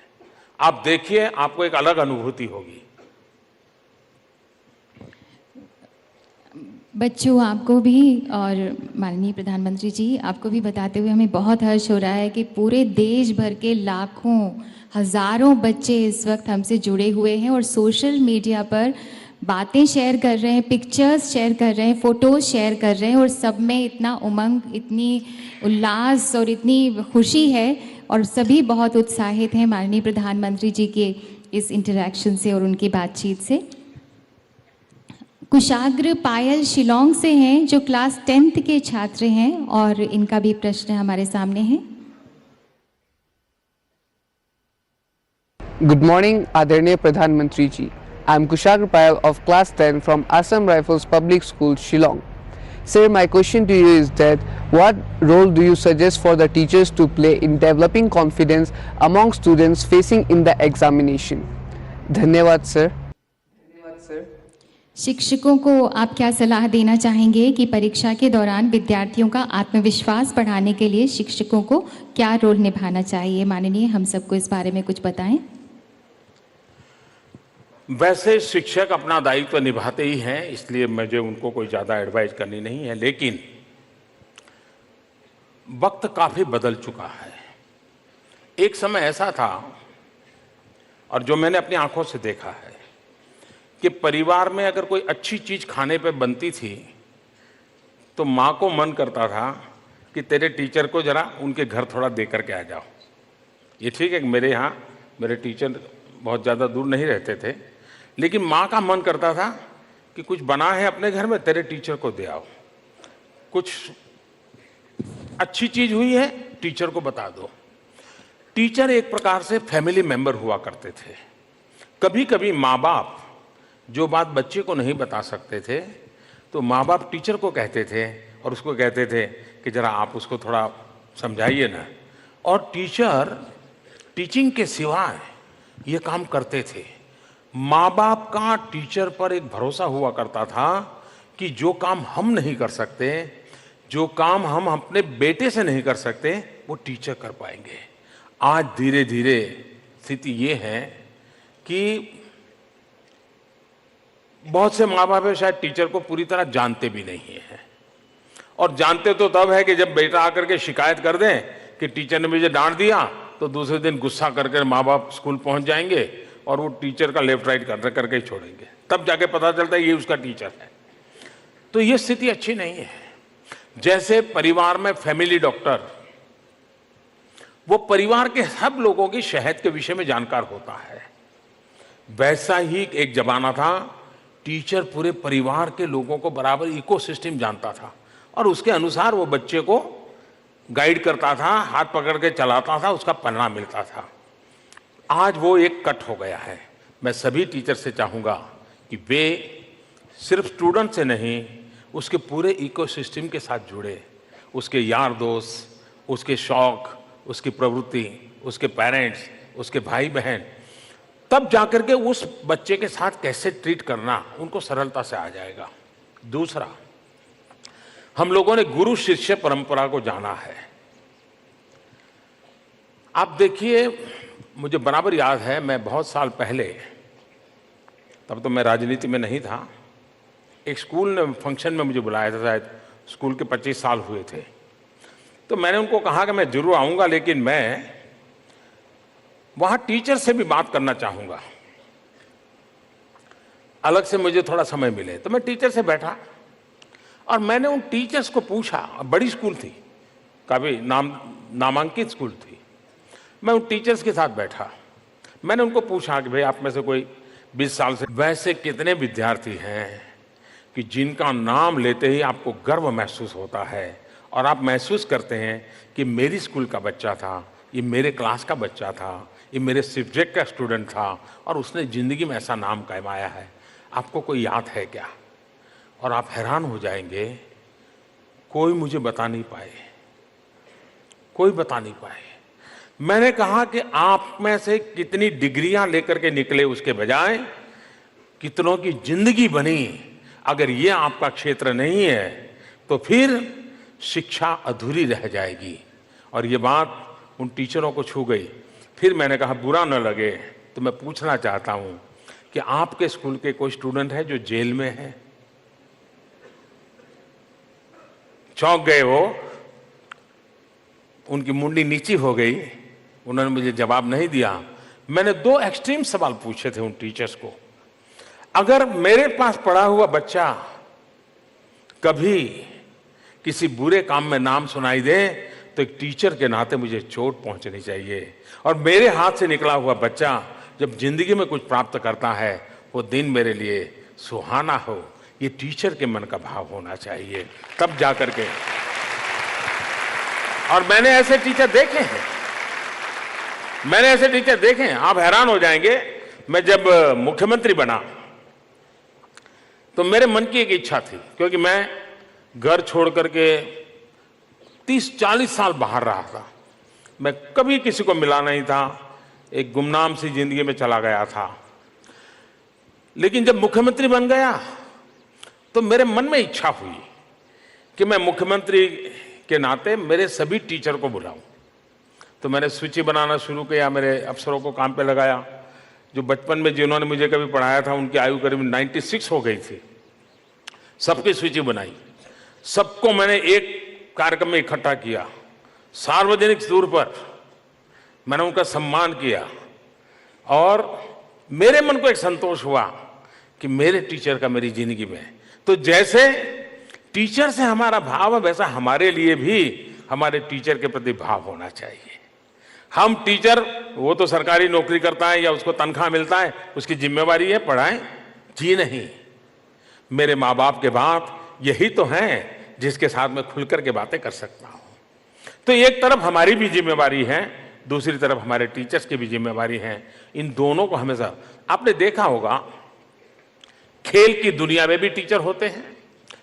आप देखिए, आपको एक अलग अनुभूति होगी। बच्चों, आपको भी और माननीय प्रधानमंत्री जी, आपको भी बताते हुए हमें बहुत हर्ष हो रहा है कि पूरे देश भर के लाखों हजारों बच्चे इस वक्त हमसे जुड़े हुए हैं और सोशल मीडिया पर बातें शेयर कर रहे हैं, पिक्चर्स शेयर कर रहे हैं, फोटोज़ शेयर कर रहे हैं, और सब में इतना उमंग, इतनी उल्लास और इतनी खुशी है, और सभी बहुत उत्साहित हैं माननीय प्रधानमंत्री जी के इस इंटरेक्शन से और उनकी बातचीत से। कुशाग्र पायल शिलोंग से हैं, जो क्लास 10th के छात्र हैं, और इनका भी प्रश्न हमारे सामने है। Good morning, आदरणीय प्रधानमंत्री जी। I am Kushagra Payal of class 10 from Assam Rifles Public School, Shillong. Sir, my question to you is that what role do you suggest for the teachers to play in developing confidence among students facing in the examination? धन्यवाद sir. शिक्षकों को आप क्या सलाह देना चाहेंगे कि परीक्षा के दौरान विद्यार्थियों का आत्मविश्वास बढ़ाने के लिए शिक्षकों को क्या रोल निभाना चाहिए? माननीय, हम सबको इस बारे में कुछ बताएं। वैसे शिक्षक अपना दायित्व निभाते ही हैं, इसलिए मुझे उनको कोई ज़्यादा एडवाइस करनी नहीं है, लेकिन वक्त काफ़ी बदल चुका है। एक समय ऐसा था, और जो मैंने अपनी आंखों से देखा है, कि परिवार में अगर कोई अच्छी चीज़ खाने पे बनती थी तो माँ को मन करता था कि तेरे टीचर को ज़रा उनके घर थोड़ा दे करके आ जाओ। ये ठीक है कि मेरे यहाँ मेरे टीचर बहुत ज़्यादा दूर नहीं रहते थे, लेकिन माँ का मन करता था कि कुछ बना है अपने घर में, तेरे टीचर को दे आओ, कुछ अच्छी चीज़ हुई है टीचर को बता दो। टीचर एक प्रकार से फैमिली मेंबर हुआ करते थे। कभी कभी माँ बाप जो बात बच्चे को नहीं बता सकते थे तो माँ बाप टीचर को कहते थे और उसको कहते थे कि ज़रा आप उसको थोड़ा समझाइए ना, और टीचर टीचिंग के सिवाय ये काम करते थे। माँ बाप का टीचर पर एक भरोसा हुआ करता था कि जो काम हम नहीं कर सकते, जो काम हम अपने बेटे से नहीं कर सकते, वो टीचर कर पाएंगे। आज धीरे धीरे स्थिति ये है कि बहुत से माँ बाप शायद टीचर को पूरी तरह जानते भी नहीं हैं, और जानते तो तब है कि जब बेटा आकर के शिकायत कर दें कि टीचर ने मुझे डांट दिया, तो दूसरे दिन गुस्सा करके माँ बाप स्कूल पहुंच जाएंगे और वो टीचर का लेफ्ट राइट करके ही छोड़ेंगे, तब जाके पता चलता है ये उसका टीचर है। तो ये स्थिति अच्छी नहीं है। जैसे परिवार में फैमिली डॉक्टर, वो परिवार के सब लोगों की सेहत के विषय में जानकार होता है, वैसा ही एक जमाना था टीचर पूरे परिवार के लोगों को बराबर इकोसिस्टम जानता था और उसके अनुसार वो बच्चे को गाइड करता था, हाथ पकड़ के चलाता था, उसका परिणाम मिलता था। आज वो एक कट हो गया है। मैं सभी टीचर से चाहूँगा कि वे सिर्फ स्टूडेंट से नहीं, उसके पूरे इकोसिस्टम के साथ जुड़े, उसके यार दोस्त, उसके शौक, उसकी प्रवृत्ति, उसके पेरेंट्स, उसके भाई बहन, तब जाकर के उस बच्चे के साथ कैसे ट्रीट करना उनको सरलता से आ जाएगा। दूसरा, हम लोगों ने गुरु शिष्य परंपरा को जाना है। आप देखिए, मुझे बराबर याद है, मैं बहुत साल पहले, तब तो मैं राजनीति में नहीं था, एक स्कूल ने फंक्शन में मुझे बुलाया था, शायद स्कूल के 25 साल हुए थे। तो मैंने उनको कहा कि मैं जरूर आऊँगा, लेकिन मैं वहाँ टीचर से भी बात करना चाहूँगा, अलग से मुझे थोड़ा समय मिले। तो मैं टीचर से बैठा और मैंने उन टीचर्स को पूछा, बड़ी स्कूल थी, काफ़ी नामांकित स्कूल थी। मैं उन टीचर्स के साथ बैठा, मैंने उनको पूछा कि भाई आप में से कोई 20 साल से वैसे कितने विद्यार्थी हैं कि जिनका नाम लेते ही आपको गर्व महसूस होता है और आप महसूस करते हैं कि मेरी स्कूल का बच्चा था, ये मेरे क्लास का बच्चा था, ये मेरे सब्जेक्ट का स्टूडेंट था और उसने ज़िंदगी में ऐसा नाम कमाया है। आपको कोई याद है क्या? और आप हैरान हो जाएंगे, कोई मुझे बता नहीं पाए, कोई बता नहीं पाए। मैंने कहा कि आप में से कितनी डिग्रियां लेकर के निकले उसके बजाय कितनों की जिंदगी बनी। अगर ये आपका क्षेत्र नहीं है तो फिर शिक्षा अधूरी रह जाएगी। और ये बात उन टीचरों को छू गई। फिर मैंने कहा बुरा न लगे तो मैं पूछना चाहता हूं कि आपके स्कूल के कोई स्टूडेंट है जो जेल में है? चौंक गए वो, उनकी मुंडी नीची हो गई, उन्होंने मुझे जवाब नहीं दिया। मैंने 2 एक्सट्रीम सवाल पूछे थे उन टीचर्स को। अगर मेरे पास पढ़ा हुआ बच्चा कभी किसी बुरे काम में नाम सुनाई दे तो एक टीचर के नाते मुझे चोट पहुंचनी चाहिए। और मेरे हाथ से निकला हुआ बच्चा जब जिंदगी में कुछ प्राप्त करता है वो दिन मेरे लिए सुहाना हो, ये टीचर के मन का भाव होना चाहिए, तब जाकर के। और मैंने ऐसे टीचर देखे हैं, मैंने ऐसे टीचर देखे हैं, आप हैरान हो जाएंगे। मैं जब मुख्यमंत्री बना तो मेरे मन की एक इच्छा थी, क्योंकि मैं घर छोड़ करके 30-40 साल बाहर रहा था। मैं कभी किसी को मिला नहीं था, एक गुमनाम सी जिंदगी में चला गया था। लेकिन जब मुख्यमंत्री बन गया तो मेरे मन में इच्छा हुई कि मैं मुख्यमंत्री के नाते मेरे सभी टीचर को बुलाऊं। तो मैंने सूची बनाना शुरू किया, मेरे अफसरों को काम पे लगाया। जो बचपन में जिन्होंने मुझे कभी पढ़ाया था उनकी आयु करीब 96 हो गई थी। सबकी सूची बनाई, सबको मैंने एक कार्यक्रम में इकट्ठा किया, सार्वजनिक तौर पर मैंने उनका सम्मान किया और मेरे मन को एक संतोष हुआ कि मेरे टीचर का मेरी जिंदगी में। तो जैसे टीचर से हमारा भाव है वैसा हमारे लिए भी हमारे टीचर के प्रति भाव होना चाहिए। हम टीचर, वो तो सरकारी नौकरी करता है या उसको तनख्वाह मिलता है, उसकी जिम्मेवारी है पढ़ाएं, जी नहीं। मेरे माँ बाप के बाप यही तो हैं जिसके साथ मैं खुलकर के बातें कर सकता हूं। तो एक तरफ हमारी भी जिम्मेवारी है, दूसरी तरफ हमारे टीचर्स की भी जिम्मेवारी है। इन दोनों को हमेशा, आपने देखा होगा खेल की दुनिया में भी टीचर होते हैं,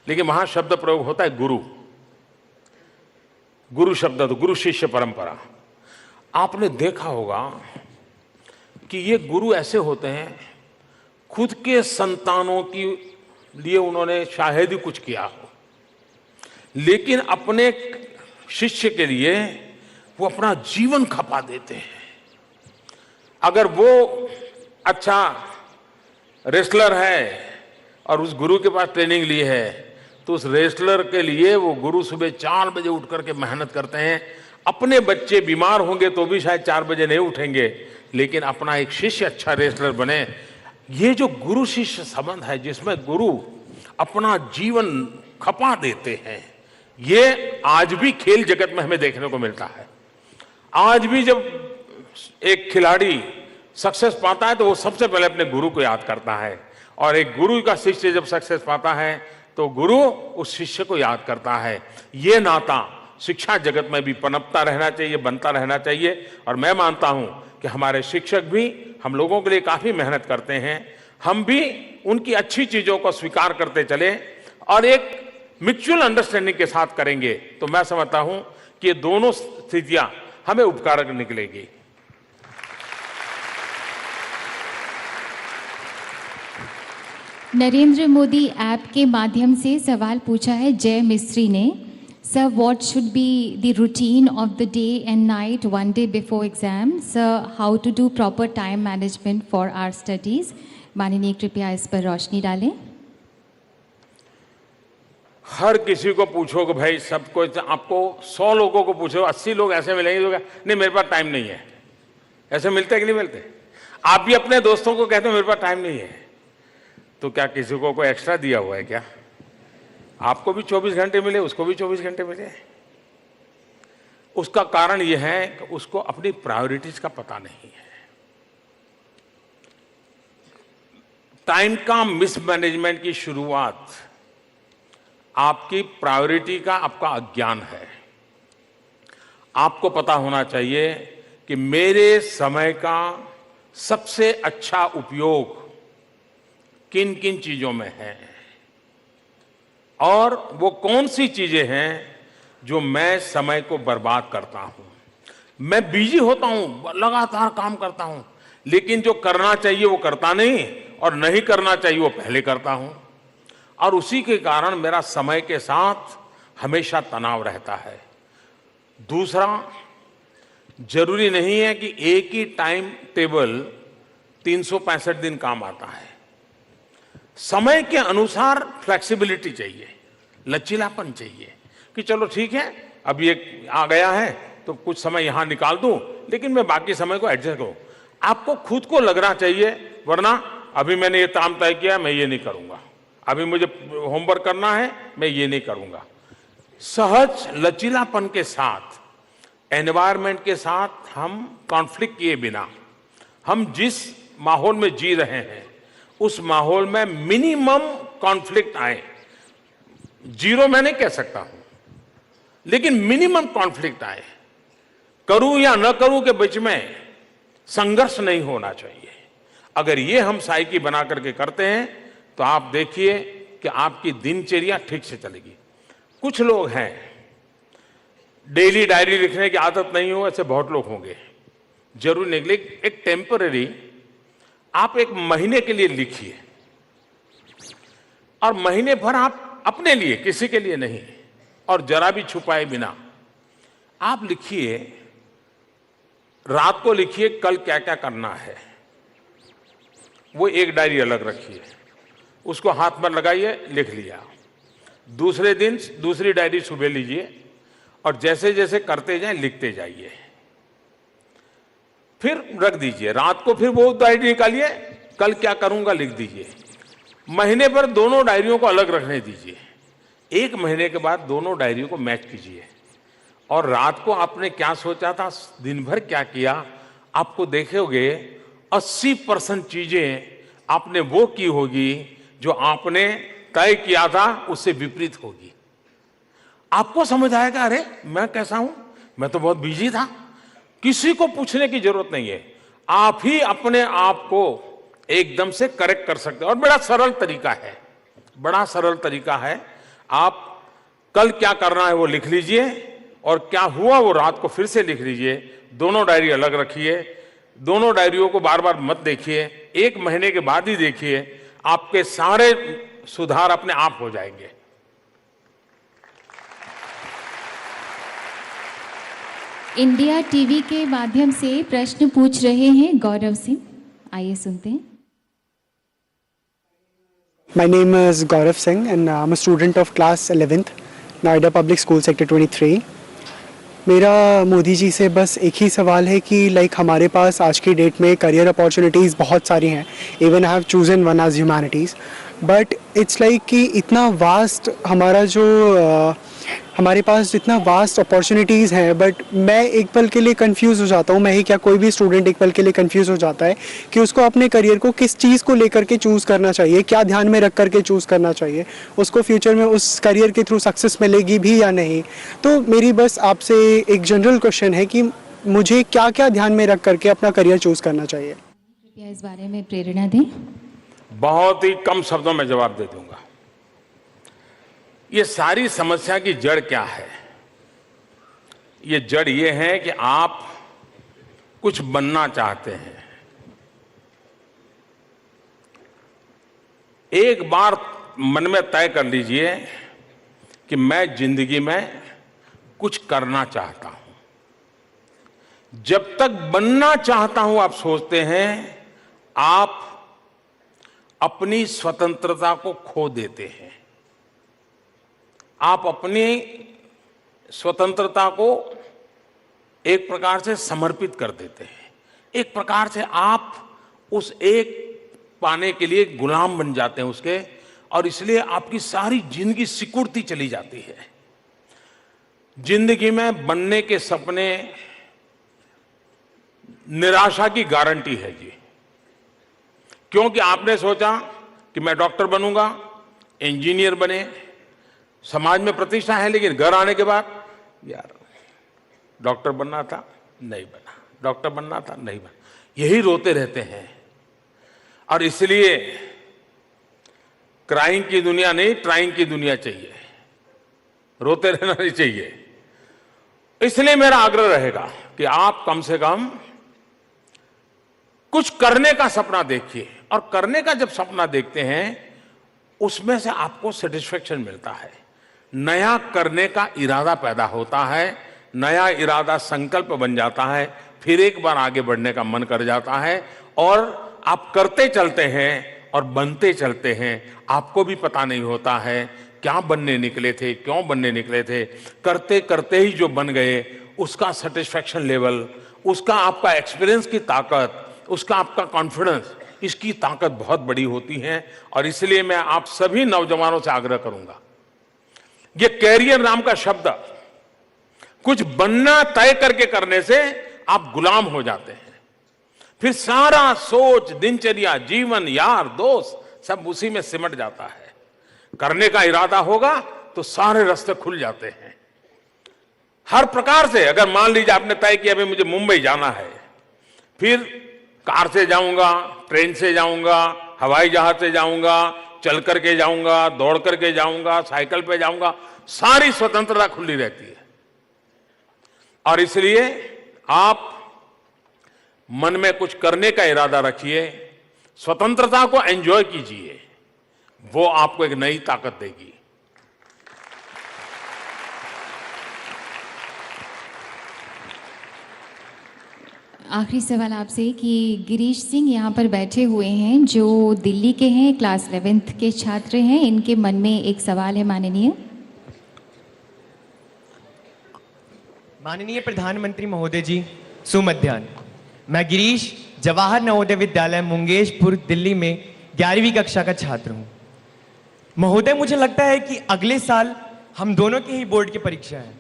लेकिन वहां शब्द प्रयोग होता है गुरु। गुरु शब्द तो गुरु शिष्य परंपरा। आपने देखा होगा कि ये गुरु ऐसे होते हैं, खुद के संतानों की लिए उन्होंने शायद ही कुछ किया हो, लेकिन अपने शिष्य के लिए वो अपना जीवन खपा देते हैं। अगर वो अच्छा रेसलर है और उस गुरु के पास ट्रेनिंग ली है तो उस रेसलर के लिए वो गुरु सुबह 4 बजे उठ करके मेहनत करते हैं। अपने बच्चे बीमार होंगे तो भी शायद 4 बजे नहीं उठेंगे, लेकिन अपना एक शिष्य अच्छा रेसलर बने। ये जो गुरु शिष्य संबंध है जिसमें गुरु अपना जीवन खपा देते हैं, ये आज भी खेल जगत में हमें देखने को मिलता है। आज भी जब एक खिलाड़ी सक्सेस पाता है तो वो सबसे पहले अपने गुरु को याद करता है, और एक गुरु का शिष्य जब सक्सेस पाता है तो गुरु उस शिष्य को याद करता है। ये नाता शिक्षा जगत में भी पनपता रहना चाहिए, बनता रहना चाहिए। और मैं मानता हूं कि हमारे शिक्षक भी हम लोगों के लिए काफी मेहनत करते हैं। हम भी उनकी अच्छी चीजों को स्वीकार करते चले और एक म्यूचुअल अंडरस्टैंडिंग के साथ करेंगे तो मैं समझता हूं कि ये दोनों स्थितियां हमें उपकारक निकलेगी। नरेंद्र मोदी ऐप के माध्यम से सवाल पूछा है जय मिस्त्री ने। Sir, what should be the routine of the day and night 1 day before exam? Sir, how to do proper time management for our studies? माननीय कृपया इस पर रोशनी डालें। हर किसी को पूछो कि भाई सबको, आपको 100 लोगों को पूछो, 80 लोग ऐसे मिलेंगे जो नहीं मेरे पास टाइम नहीं है। ऐसे मिलते हैं कि नहीं मिलते? आप भी अपने दोस्तों को कहते हो मेरे पास टाइम नहीं है, तो क्या किसी को कोई एक्स्ट्रा दिया हुआ है क्या? आपको भी 24 घंटे मिले, उसको भी 24 घंटे मिले। उसका कारण यह है कि उसको अपनी प्रायोरिटीज का पता नहीं है। टाइम का मिसमैनेजमेंट की शुरुआत आपकी प्रायोरिटी का आपका अज्ञान है। आपको पता होना चाहिए कि मेरे समय का सबसे अच्छा उपयोग किन किन चीजों में है और वो कौन सी चीजें हैं जो मैं समय को बर्बाद करता हूं। मैं बिजी होता हूं, लगातार काम करता हूं, लेकिन जो करना चाहिए वो करता नहीं और नहीं करना चाहिए वो पहले करता हूं, और उसी के कारण मेरा समय के साथ हमेशा तनाव रहता है। दूसरा, जरूरी नहीं है कि एक ही टाइम टेबल 365 दिन काम आता है। समय के अनुसार फ्लेक्सिबिलिटी चाहिए, लचीलापन चाहिए कि चलो ठीक है अब ये आ गया है तो कुछ समय यहां निकाल दूं, लेकिन मैं बाकी समय को एडजस्ट करूं। आपको खुद को लगना चाहिए, वरना अभी मैंने ये काम तय किया मैं ये नहीं करूंगा, अभी मुझे होमवर्क करना है मैं ये नहीं करूंगा। सहज लचीलापन के साथ, एनवायरनमेंट के साथ हम कॉन्फ्लिक्ट किए बिना हम जिस माहौल में जी रहे हैं उस माहौल में मिनिमम कॉन्फ्लिक्ट आए। जीरो मैं नहीं कह सकता हूं, लेकिन मिनिमम कॉन्फ्लिक्ट आए। करूं या न करूं के बीच में संघर्ष नहीं होना चाहिए। अगर ये हम साइकी बना करके करते हैं तो आप देखिए कि आपकी दिनचर्या ठीक से चलेगी। कुछ लोग हैं डेली डायरी लिखने की आदत नहीं हो, ऐसे बहुत लोग होंगे, जरूर निकले। एक टेम्पररी आप एक महीने के लिए लिखिए, और महीने भर आप अपने लिए, किसी के लिए नहीं, और जरा भी छुपाए बिना आप लिखिए। रात को लिखिए कल क्या क्या करना है, वो एक डायरी अलग रखिए, उसको हाथ में लगाइए, लिख लिया। दूसरे दिन दूसरी डायरी सुबह लीजिए, और जैसे जैसे करते जाएं लिखते जाइए, फिर रख दीजिए। रात को फिर वो डायरी निकालिए, कल क्या करूंगा लिख दीजिए। महीने पर दोनों डायरियों को अलग रखने दीजिए। एक महीने के बाद दोनों डायरियों को मैच कीजिए, और रात को आपने क्या सोचा था, दिन भर क्या किया, आपको देखोगे 80% चीजें आपने वो की होगी जो आपने तय किया था उससे विपरीत होगी। आपको समझ आएगा, अरे मैं कैसा हूं, मैं तो बहुत बिजी था। किसी को पूछने की जरूरत नहीं है, आप ही अपने आप को एकदम से करेक्ट कर सकते हैं। और बड़ा सरल तरीका है, बड़ा सरल तरीका है। आप कल क्या करना है वो लिख लीजिए, और क्या हुआ वो रात को फिर से लिख लीजिए। दोनों डायरी अलग रखिए, दोनों डायरियों को बार बार मत देखिए, एक महीने के बाद ही देखिए, आपके सारे सुधार अपने आप हो जाएंगे। इंडिया टीवी के माध्यम से प्रश्न पूछ रहे हैं गौरव सिंह, आइए सुनते हैं। My name is Gaurav Singh and I'm a student of class 11th, Noida Public School Sector 23. मेरा मोदी जी से बस एक ही सवाल है कि हमारे पास आज की डेट में करियर अपॉर्चुनिटीज़ बहुत सारी हैं। Even I have chosen one as humanities, but it's कि इतना वास्ट हमारा जो हमारे पास इतना वास्ट अपॉर्चुनिटीज़ हैं, बट मैं एक पल के लिए कंफ्यूज हो जाता हूँ, मैं ही क्या कोई भी स्टूडेंट एक पल के लिए कंफ्यूज हो जाता है कि उसको अपने करियर को किस चीज़ को लेकर के चूज़ करना चाहिए, क्या ध्यान में रख करके चूज़ करना चाहिए, उसको फ्यूचर में उस करियर के थ्रू सक्सेस मिलेगी भी या नहीं। तो मेरी बस आपसे एक जनरल क्वेश्चन है कि मुझे क्या क्या ध्यान में रख करके अपना करियर चूज़ करना चाहिए। कृपया इस बारे में प्रेरणा दें। बहुत ही कम शब्दों में जवाब दे दूंगा। ये सारी समस्या की जड़ क्या है? ये जड़ ये है कि आप कुछ बनना चाहते हैं। एक बार मन में तय कर लीजिए कि मैं जिंदगी में कुछ करना चाहता हूं। जब तक बनना चाहता हूं आप सोचते हैं, आप अपनी स्वतंत्रता को खो देते हैं। आप अपनी स्वतंत्रता को एक प्रकार से समर्पित कर देते हैं। एक प्रकार से आप उस एक पाने के लिए गुलाम बन जाते हैं उसके, और इसलिए आपकी सारी जिंदगी सिकुड़ती चली जाती है। जिंदगी में बनने के सपने निराशा की गारंटी है जी। क्योंकि आपने सोचा कि मैं डॉक्टर बनूंगा, इंजीनियर बने, समाज में प्रतिष्ठा है, लेकिन घर आने के बाद यार डॉक्टर बनना था नहीं बना, डॉक्टर बनना था नहीं बना, यही रोते रहते हैं। और इसलिए क्राइंग की दुनिया नहीं, ट्राइंग की दुनिया चाहिए, रोते रहना नहीं चाहिए। इसलिए मेरा आग्रह रहेगा कि आप कम से कम कुछ करने का सपना देखिए, और करने का जब सपना देखते हैं उसमें से आपको सेटिस्फेक्शन मिलता है, नया करने का इरादा पैदा होता है, नया इरादा संकल्प बन जाता है, फिर एक बार आगे बढ़ने का मन कर जाता है, और आप करते चलते हैं और बनते चलते हैं। आपको भी पता नहीं होता है क्या बनने निकले थे, क्यों बनने निकले थे। करते करते ही जो बन गए उसका सेटिस्फेक्शन लेवल, उसका आपका एक्सपीरियंस की ताकत, उसका आपका कॉन्फिडेंस, इसकी ताकत बहुत बड़ी होती है। और इसलिए मैं आप सभी नौजवानों से आग्रह करूंगा, ये कैरियर नाम का शब्द कुछ बनना तय करके करने से आप गुलाम हो जाते हैं। फिर सारा सोच, दिनचर्या, जीवन, यार, दोस्त सब उसी में सिमट जाता है। करने का इरादा होगा तो सारे रास्ते खुल जाते हैं हर प्रकार से। अगर मान लीजिए आपने तय किया भाई मुझे मुंबई जाना है, फिर कार से जाऊंगा, ट्रेन से जाऊंगा, हवाई जहाज से जाऊंगा, चल करके जाऊंगा, दौड़ करके जाऊंगा, साइकिल पे जाऊंगा, सारी स्वतंत्रता खुली रहती है। और इसलिए आप मन में कुछ करने का इरादा रखिए, स्वतंत्रता को एंजॉय कीजिए, वो आपको एक नई ताकत देगी। आखिरी सवाल आपसे कि गिरीश सिंह यहाँ पर बैठे हुए हैं, जो दिल्ली के हैं, क्लास 11th के छात्र हैं। इनके मन में एक सवाल है माननीय। माननीय प्रधानमंत्री महोदय जी, सुमध्याह्न। मैं गिरीश जवाहर नवोदय विद्यालय मुंगेशपुर दिल्ली में 11वीं कक्षा का छात्र हूँ। महोदय, मुझे लगता है कि अगले साल हम दोनों के ही बोर्ड की परीक्षा है,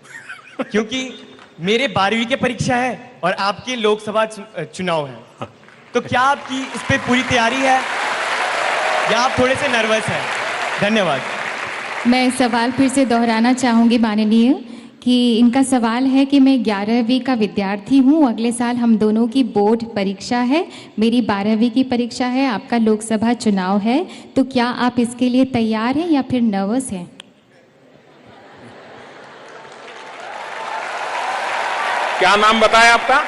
क्योंकि मेरे 12वीं की परीक्षा है और आपके लोकसभा चुनाव है। तो क्या आपकी इस पे पूरी तैयारी है या आप थोड़े से नर्वस हैं? धन्यवाद। मैं सवाल फिर से दोहराना चाहूँगी माननीय कि इनका सवाल है कि मैं 11वीं का विद्यार्थी हूँ, अगले साल हम दोनों की बोर्ड परीक्षा है, मेरी 12वीं की परीक्षा है, आपका लोकसभा चुनाव है, तो क्या आप इसके लिए तैयार हैं या फिर नर्वस हैं? क्या नाम बताया आपका?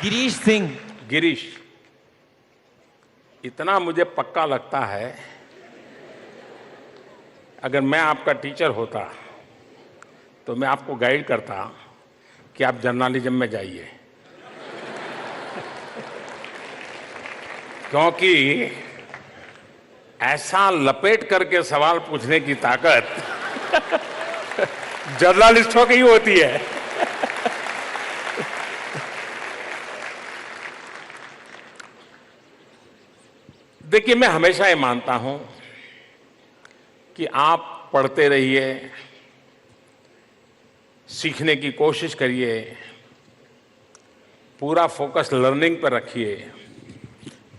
गिरीश सिंह। गिरीश, इतना मुझे पक्का लगता है, अगर मैं आपका टीचर होता तो मैं आपको गाइड करता कि आप जर्नलिज्म में जाइए, क्योंकि ऐसा लपेट करके सवाल पूछने की ताकत जर्नलिस्टों की ही होती है। देखिए, मैं हमेशा ये मानता हूं कि आप पढ़ते रहिए, सीखने की कोशिश करिए, पूरा फोकस लर्निंग पर रखिए,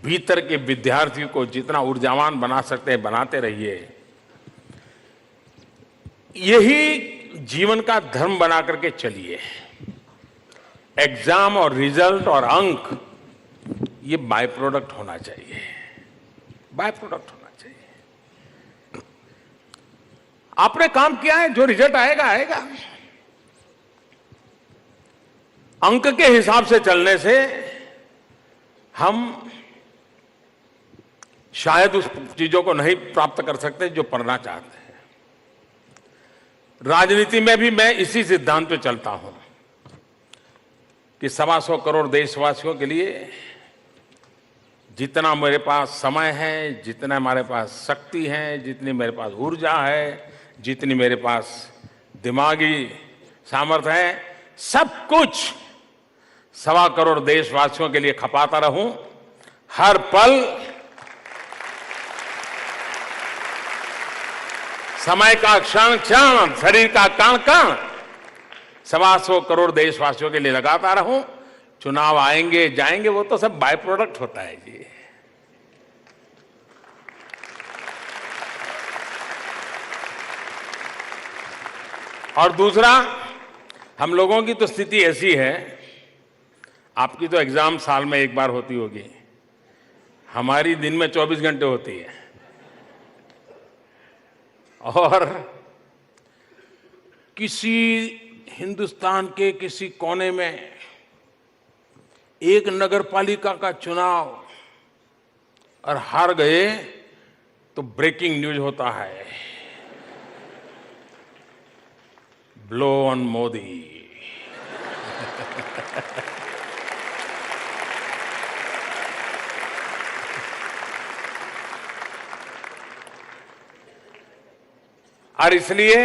भीतर के विद्यार्थी को जितना ऊर्जावान बना सकते हैं बनाते रहिए। यही जीवन का धर्म बना करके चलिए। एग्जाम और रिजल्ट और अंक ये बाय प्रोडक्ट होना चाहिए, बाय प्रोडक्ट होना चाहिए। आपने काम किया है, जो रिजल्ट आएगा आएगा। अंक के हिसाब से चलने से हम शायद उस चीजों को नहीं प्राप्त कर सकते जो पढ़ना चाहते हैं। राजनीति में भी मैं इसी सिद्धांत पे चलता हूं कि 125 करोड़ देशवासियों के लिए जितना मेरे पास समय है, जितना हमारे पास शक्ति है, जितनी मेरे पास ऊर्जा है, जितनी मेरे पास दिमागी सामर्थ्य है, सब कुछ 125 करोड़ देशवासियों के लिए खपाता रहूं। हर पल समय का क्षण क्षण, शरीर का कण कण 125 करोड़ देशवासियों के लिए लगाता रहूं। चुनाव आएंगे जाएंगे, वो तो सब बाय प्रोडक्ट होता है जी। और दूसरा, हम लोगों की तो स्थिति ऐसी है, आपकी तो एग्जाम साल में एक बार होती होगी, हमारी दिन में 24 घंटे होती है। और किसी हिंदुस्तान के किसी कोने में एक नगर पालिका का चुनाव और हार गए तो ब्रेकिंग न्यूज होता है, ब्लो ऑन मोदी। और इसलिए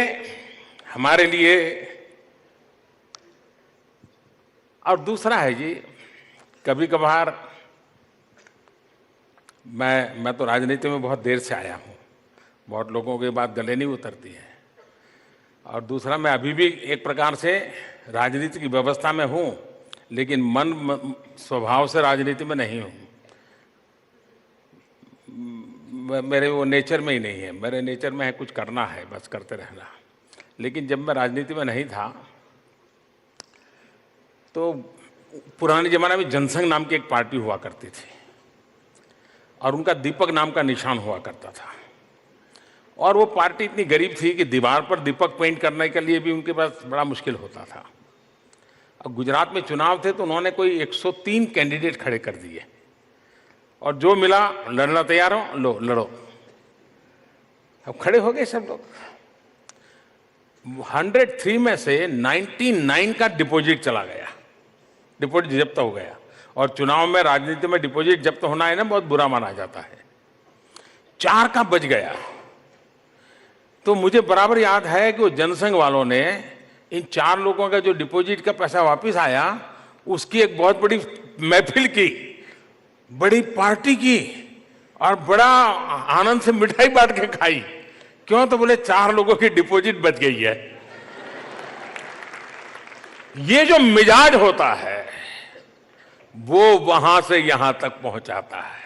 हमारे लिए, और दूसरा है जी, कभी कभार मैं तो राजनीति में बहुत देर से आया हूं, बहुत लोगों की बात गले नहीं उतरती है। और दूसरा, मैं अभी भी एक प्रकार से राजनीति की व्यवस्था में हूं, लेकिन मन स्वभाव से राजनीति में नहीं हूं। मेरे वो नेचर में ही नहीं है, मेरे नेचर में है कुछ करना है, बस करते रहना। लेकिन जब मैं राजनीति में नहीं था तो पुराने जमाने में जनसंघ नाम की एक पार्टी हुआ करती थी और उनका दीपक नाम का निशान हुआ करता था। और वो पार्टी इतनी गरीब थी कि दीवार पर दीपक पेंट करने के लिए भी उनके पास बड़ा मुश्किल होता था। अब गुजरात में चुनाव थे तो उन्होंने कोई 103 कैंडिडेट खड़े कर दिए और जो मिला लड़ना तैयार हो, लो लड़ो। अब खड़े हो गए सब लोग। 103 में से 99 का डिपॉजिट चला गया, डिपॉजिट जब्त हो गया। और चुनाव में, राजनीति में डिपॉजिट जब्त होना है ना, बहुत बुरा माना जाता है। 4 का बच गया। तो मुझे बराबर याद है कि वो जनसंघ वालों ने इन 4 लोगों का जो डिपॉजिट का पैसा वापस आया, उसकी एक बहुत बड़ी महफिल की, बड़ी पार्टी की और बड़ा आनंद से मिठाई बांट के खाई। क्यों? तो बोले 4 लोगों की डिपॉजिट बच गई है। ये जो मिजाज होता है वो वहां से यहां तक पहुंचाता है।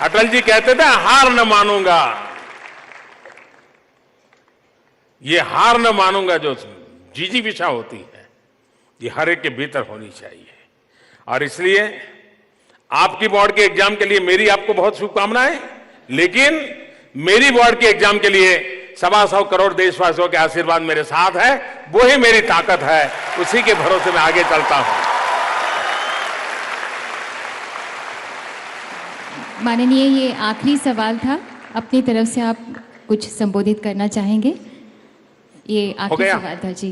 अटल जी कहते थे हार न मानूंगा। ये हार न मानूंगा जो जिजीविषा होती है, ये हर एक के भीतर होनी चाहिए। और इसलिए आपकी बोर्ड के एग्जाम के लिए मेरी आपको बहुत शुभकामनाएं, लेकिन मेरी बोर्ड के एग्जाम के लिए 125 करोड़ देशवासियों के आशीर्वाद मेरे साथ है। वो ही मेरी ताकत है, उसी के भरोसे मैं आगे चलता हूं। माननीय, ये आखिरी सवाल था। अपनी तरफ से आप कुछ संबोधित करना चाहेंगे? ये आखिरी सवाल था जी।